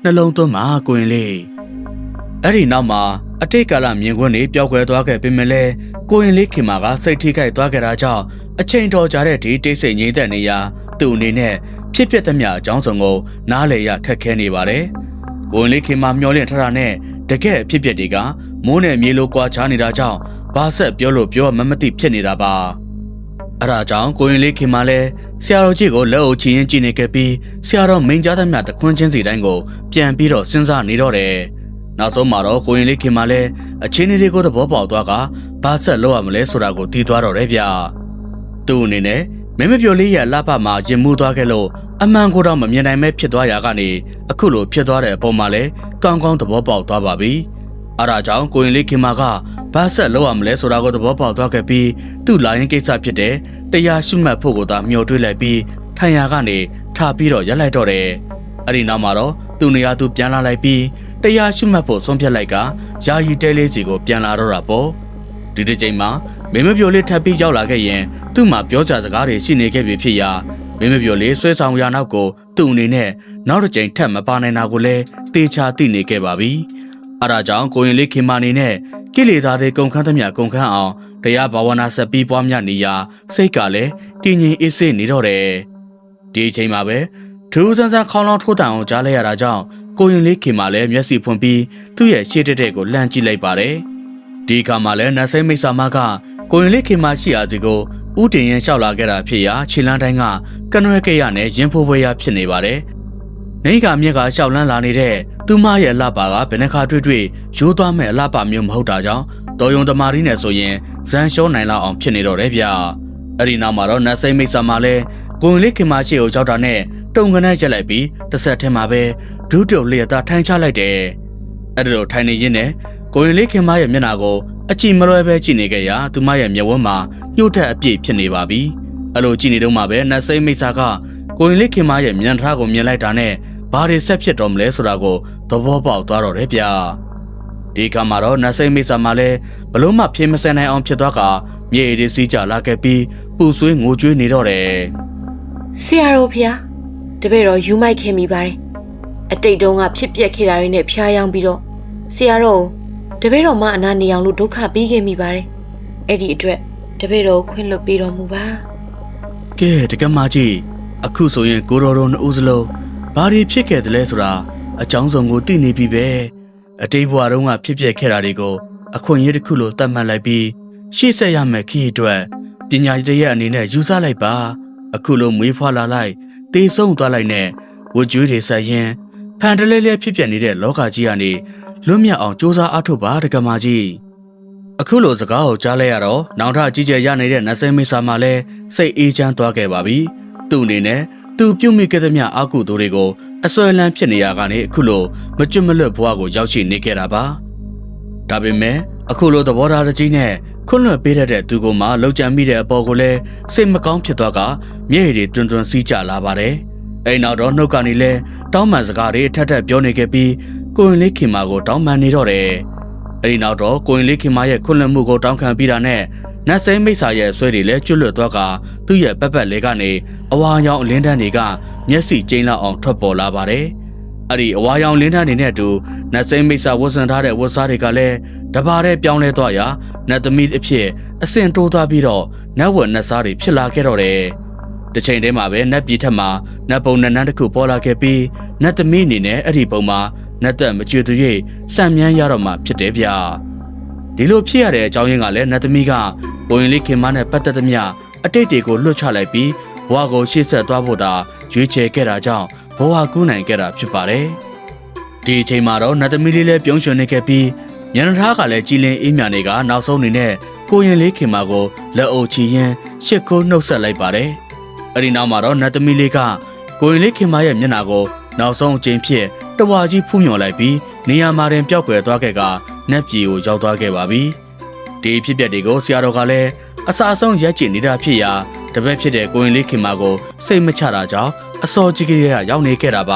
နှလုံးသွင်းမှာကိုရင်လေးအဲ့ဒီနောက်မှာအတိတ်ကာလမြင်ကွင်းတွေပျောက်ကွယ်သွားခဲ့ပေမဲ့လည်းကိုရင်လေးခင်မာကစိတ်ထိခိုက်သွားခဲ့တာကြောင့်အချိန်တော်ကြာတဲ့ဒီတိတ်ဆိတ်ငြိမ်သက်နေရာသူ့အနေနဲ့ဖြစ်ပျက်သမျှအကြောင်းစုံကိုနားလည်ရခက်ခဲနေပါတယ်။ကိုရင်လေးခင်မာမျောလင့်ထတာနဲ့တကယ်ဖြစ်ပျက်တွေကမိုးနဲ့မြေလိုကွာခြားနေတာကြောင့်ဘာဆက်ပြောလို့ပြောမသိဖြစ်နေတာပါ။အဲဒါကြောင့်ကိုရင်လေးခင်မာလည်းဆရာတော်ကြီးကိုလက်အုပ်ချရင်ကြည့်နေခဲ့ပြီးဆရာတော်မိန်ကြားသမျှတခွန်းချင်းစီတိုင်းကိုပြန်ပြီးတော့စဉ်းစားနေတော့တယ်။နောက်ဆုံးမှာတော့ကိုရင်လေးခင်မာလည်းအချင်းတွေကိုသဘောပေါက်သွားကဘာဆက်လုပ်ရမလဲဆိုတာကိုသိသွားတော့တယ်ဗျ။သူ့အနေနဲ့မင်းမပြိုလေးရဲ့လှပမှာရင်မှုသွားခဲ့လို့အမှန်ကိုတော့မမြင်နိုင်ပဲဖြစ်သွားရာကနေအခုလိုဖြစ်သွားတဲ့အပေါ်မှာလည်းကောင်းကောင်းသဘောပေါက်သွားပါပြီ။အဲဒါကြောင့်ကိုရင်လေးခင်မာကဘာဆက်လုပ်ရမလဲဆိုတာကိုသဘောပေါက်သွားခဲ့ပြီးသူ့လာရင်ကိစ္စဖြစ်တဲ့တရားရှုမှတ်ဖို့ကိုသာမျှော်တွေးလိုက်ပြီးထိုင်ရာကနေထပြီးတော့ရက်လိုက်တော့တယ်။အဲဒီနောက်မှာတော့သူ့နေရာသူပြန်လာလိုက်ပြီးတရားရှုမှတ်ဖို့ဆုံးဖြတ်လိုက်ကယာယီတဲလေးစီကိုပြန်လာတော့တာပေါ့။ဒီတစ်ချိန်မှာမင်းမပြိုလေးထပ်ပြီးရောက်လာခဲ့ရင်သူ့မှာပြောကြစကားတွေရှိနေခဲ့ပြီဖြစ်ရာမင်းမပြိုလေးဆွဲဆောင်ရာနောက်ကိုသူ့အနေနဲ့နောက်တစ်ချိန်ထပ်မပါနိုင်တာကိုလည်းတေချာသိနေခဲ့ပါပြီ။အဲဒါကြောင့်ကိုရင်လေးခင်မာနေနဲ့ကိလေသာတွေကုန်ခန်းသမျှကုန်ခန်းအောင်တရားဘာဝနာဆက်ပြီးပွားများနေရာစိတ်ကလည်းတည်ငြိမ်အေးဆေးနေတော့တယ်။ဒီအချိန်မှာပဲထူးဆန်းဆန်းခေါင်းလောင်းထိုးတန်အောင်ကြားလိုက်ရတာကြောင့်ကိုရင်လေးခင်မာလည်းမျက်စိဖွင့်ပြီးသူ့ရဲ့ရှေ့တက်ကိုလှမ်းကြည့်လိုက်ပါတယ်။ဒီအခါမှာလည်းနတ်စိမ့်မိတ်ဆာမကကိုရင်လေးခင်မာရှိရာစီကိုဥတင်ရင်လျှောက်လာခဲ့တာဖြစ်ရာခြေလန်းတိုင်းကကနွဲ့ကြရနဲ့ရင်ဖိုးပွဲရဖြစ်နေပါတယ်။နေကမြက်ကလျှောက်လန်းလာနေတဲ့သူမရဲ့အလှပါကဘယ်နှခါတွေ့ရိုးသွားမဲ့အလှပါမျိုးမဟုတ်တာကြောင့်တော်ယုံတမာရီနဲ့ဆိုရင်ဇန်ရှောနိုင်လောက်အောင်ဖြစ်နေတော့တယ်ဗျ။အဲ့ဒီနောက်မှာတော့နတ်စိမ့်မိတ်ဆာမလည်းကိုရင်လေးခင်မရှိကိုရောက်တာနဲ့တုံခနဲ့ရက်လိုက်ပြီးတစ်ဆက်ထဲမှာပဲဒုတုပ်လျက်သားထိုင်ချလိုက်တယ်။အဲ့ဒါလိုထိုင်နေရင်းနဲ့ကိုရင်လေးခင်မရဲ့မျက်နှာကိုအကြည့်မလွဲပဲကြည့်နေခဲ့ရာသူမရဲ့မျက်ဝန်းမှာညှို့တက်အပြည့်ဖြစ်နေပါပြီ။အဲ့လိုကြည့်နေတော့မှပဲနတ်စိမ့်မိတ်ဆာကကိုရင်လေးခင်မရဲ့မျက်နှာကိုမြင်လိုက်တာနဲ့ဘာတွေဆက်ဖြစ်တော်မလဲဆိုတာကိုသဘောပေါက်သွားတော့တယ်ဗျ။ဒီကမှာတော့နတ်စိမ့်မိတ်ဆာမလည်းဘလို့မှဖေးမစဲနိုင်အောင်ဖြစ်သွားကမြေရီစီးကြလာခဲ့ပြီးပူဆွေးငိုကြွေးနေတော့တယ်။ဆရာတော်ဖျားတပည့်တော်ယူမိုက်ခဲ့မိပါတယ်။အတိတ်တုန်းကဖြစ်ပျက်ခဲ့တာတွေနဲ့ဖျားယောင်းပြီးတော့ဆရာတော်တပည့်တော်မအနာနေအောင်လို့ဒုက္ခပေးခဲ့မိပါတယ်။အဲ့ဒီအတွက်တပည့်တော်ခွင့်လွှတ်ပေးတော်မူပါ။ကဲတကယ်မကြီးအခုဆိုရင်ကိုတော်တို့နှစ်ဦးစလုံးဘာတွေဖြစ်ခဲ့တယ်လဲဆိုတာအကြောင်းစုံကိုသိနေပြီပဲ။အတိတ်ဘဝတုန်းကဖြစ်ပျက်ခဲ့တာတွေကိုအခွင့်အရေးတစ်ခုလိုသတ်မှတ်လိုက်ပြီးရှေ့ဆက်ရမယ့်ခရီးအတွက်ပညာရေးရဲ့အနေနဲ့ယူဆလိုက်ပါ။အခုလိုမွေးဖွားလာလိုက်တေဆုံးသွားလိုက်နဲ့ဝကြွေးတွေဆက်ရင်ဖန်တလဲလဲဖြစ်ပျက်နေတဲ့လောကကြီးကနေလွတ်မြောက်အောင်စူးစမ်းအားထုတ်ပါတကမာကြီးအခုလိုစကားကိုကြားလိုက်ရတော့နောင်ထကြီးကျယ်ရနေတဲ့နတ်စိမ့်မိတ်ဆာမလည်းစိတ်အေးချမ်းသွားခဲ့ပါပြီသူ့အနေနဲ့သူပြုတ်မိခဲ့တဲ့မြအကုသိုလ်တွေကိုအစွဲလန်းဖြစ်နေရကနေအခုလိုမကျွတ်မလွတ်ဘဝကိုရောက်ရှိနေခဲ့တာပါဒါပေမဲ့အခုလိုသဘောထားတကြီးနဲ့ခွင့်လွှတ်ပေးတဲ့သူကမှလောက်ကြံမိတဲ့အပေါ်ကိုလည်းစိတ်မကောင်းဖြစ်သွားကမျက်ရည်တွေတွန်းစီးကြလာပါတယ်အဲ့နောက်တော့နှုတ်ကနေလဲတောင်းပန်စကားတွေထပ်ထပ်ပြောနေခဲ့ပြီးကိုရင်လေးခင်မာကိုတောင်းပန်နေတော့တယ်အဲ့ဒီနောက်တော့ကိုရင်လေးခင်မာရဲ့ခွင့်လွှတ်မှုကိုတောင်းခံပြီးတာနဲ့နတ်စိမ့်မိတ်ဆာရဲ့ဆွဲတွေလည်းကျွတ်လွတ်သွားကသူ့ရဲ့ပက်ပက်လေးကနေအဝါရောင်အလင်းတန်းတွေကမျက်စိကျိန်းလောက်အောင်ထွက်ပေါ်လာပါတယ်အဲ့ဒီအဝါရောင်လင်းတန်းတွေနဲ့အတူနတ်စိမ့်မိတ်ဆာဝတ်ဆင်ထားတဲ့ဝတ်စားတွေကလည်းတပါးတဲ့ပြောင်းလဲသွားရာနတ်သမီးအဖြစ်အဆင့်တိုးသွားပြီးတော့နတ်ဝတ်နတ်စားတွေဖြစ်လာခဲ့တော့တယ်တစ်ချိန်တည်းမှာပဲနတ်ပြည်ထက်မှာနတ်ပုံနတ်နန်းတစ်ခုပေါ်လာခဲ့ပြီးနတ်သမီးအနေနဲ့အဲ့ဒီပုံမှာနတ်သက်မကျွေသူ၍စံမြန်းရတော့မှဖြစ်တယ်ဗျဒီလိုဖြစ်ရတဲ့အကြောင်းရင်းကလည်းနတ်သမီးကဘိုရင်လေးခင်မနဲ့ပတ်သက်သမျှအတိတ်တွေကိုလွတ်ချလိုက်ပြီးဘဝကိုရှေ့ဆက်သွားဖို့သာရွေးချယ်ခဲ့တာကြောင့်ဘဝကူးနိုင်ခဲ့တာဖြစ်ပါတယ်ဒီအချိန်မှာတော့နတ်သမီးလေးလည်းပြုံးရွှင်နေခဲ့ပြီးညနေသားကလည်းကြည်လင်အေးမြနေကနောက်ဆုံးနေနဲ့ကိုရင်လေးခင်မကိုလက်အုပ်ချီရင်းရှစ်ခိုးနှုတ်ဆက်လိုက်ပါတယ်အဲ့ဒီနောက်မှာတော့နတ်သမီးလေးကကိုရင်လေးခင်မရဲ့မျက်နှာကိုနောက်ဆုံးအချိန်ဖြစ်တဝါကြီးဖူးမြော်လိုက်ပြီးနေရာမှာတင်ပျောက်ကွယ်သွားခဲ့ကနတ်ပြည်ကိုရောက်သွားခဲ့ပါပြီဒီဖြစ်ပျက်တွေကိုဆရာတော်ကလည်းအစာဆုံးရက်ကျင်နေတာဖြစ်ရာတပည့်ဖြစ်တဲ့ကိုရင်လေးခင်မကိုစိတ်မချတာကြောင့်အစောကြီးကလေးကရောက်နေခဲ့တာပါ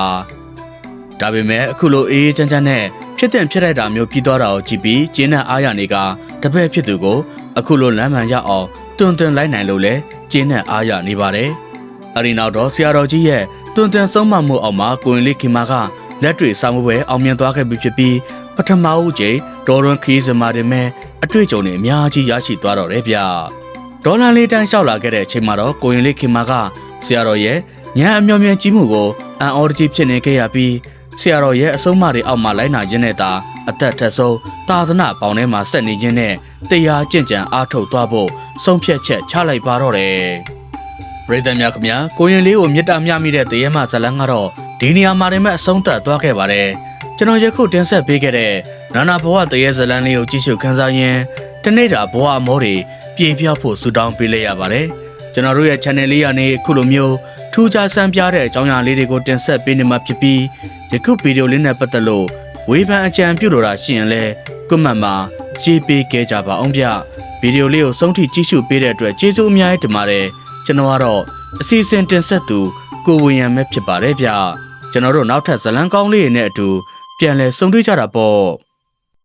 ဒါပေမဲ့အခုလိုအေးချမ်းချမ်းနဲ့ဖြစ်တဲ့ဖြစ်လိုက်တာမျိုးပြီးသွားတာကိုကြည့်ပြီးကျင်းနဲ့အားရနေကတပည့်ဖြစ်သူကိုအခုလိုလမ်းမှန်ရအောင်တွန်းလိုက်နိုင်လို့လဲကျင်းနဲ့အားရနေပါတယ်အရင်နောက်တော့ဆရာတော်ကြီးရဲ့တွန်းဆုံးမမှုအောက်မှာကိုရင်လေးခင်မက လက်တွေ့ဆောင်မှုပဲအောင်မြင်သွားခဲ့ပြီဖြစ်ပြီးပထမဦးကျိန်ဒေါ်ရွန်ခီးစမာတင်မဲ့အတွေ့အကြုံတွေအများကြီးရရှိသွားတော့တယ်ဗျဒေါ်လာလေးတန်းလျှောက်လာခဲ့တဲ့အချိန်မှာတော့ကိုရင်လေးခင်မာကဆရာတော်ရဲ့ညံအမျော်မြင်ကြီးမှုကိုအံ့ဩတကြီးဖြစ်နေခဲ့ရပြီးဆရာတော်ရဲ့အဆုံးအမတွေအောက်မှာလိုက်နာခြင်းနဲ့သာအသက်ထက်ဆုံးသာသနာပေါင်းထဲမှာဆက်နေခြင်းနဲ့တရားကျင့်ကြံအားထုတ်သွားဖို့ဆုံးဖြတ်ချက်ချလိုက်ပါတော့တယ်ပရိသတ်များခင်ဗျာကိုရင်လေးကိုမြတ်တာမျှမိတဲ့တရေမဇလန်းကတော့ဒီနေရာမှာတင်မဲ့အဆုံးသတ်သွားခဲ့ပါတယ်ကျွန်တော်ယခုတင်ဆက်ပေးခဲ့တဲ့နာနာဘဝတရေဇလန်းလေးကိုကြည့်ရှုခန်းစားရင်းတနေ့တာဘဝအမောတွေပြေပြောက်ဖို့ဆုတောင်းပေးလိုက်ရပါတယ်ကျွန်တော်တို့ရဲ့ channel လေးကနေအခုလိုမျိုးထူးခြားဆန်းပြတဲ့အကြောင်းအရာလေးတွေကိုတင်ဆက်ပေးနေမှာဖြစ်ပြီးယခုဗီဒီယိုလေးနဲ့ပတ်သက်လို့ဝေဖန်အကြံပြုလိုတာရှိရင်လည်းကွန်မန့်မှာရေးပေးခဲ့ကြပါအောင်ဗျဗီဒီယိုလေးကိုဆုံးထိကြည့်ရှုပေးတဲ့အတွက်ကျေးဇူးအများကြီးတင်ပါတယ်ကျွန်တော်ကတော့အစီအစဉ်တင်ဆက်သူကိုဝေယံပဲဖြစ်ပါတယ်ဗျကျွန်တော်တို့နောက်ထပ်ဇလန်းကောင်းလေးတွေနဲ့အတူပြန်လည်ဆုံတွေ့ကြတာပေါ့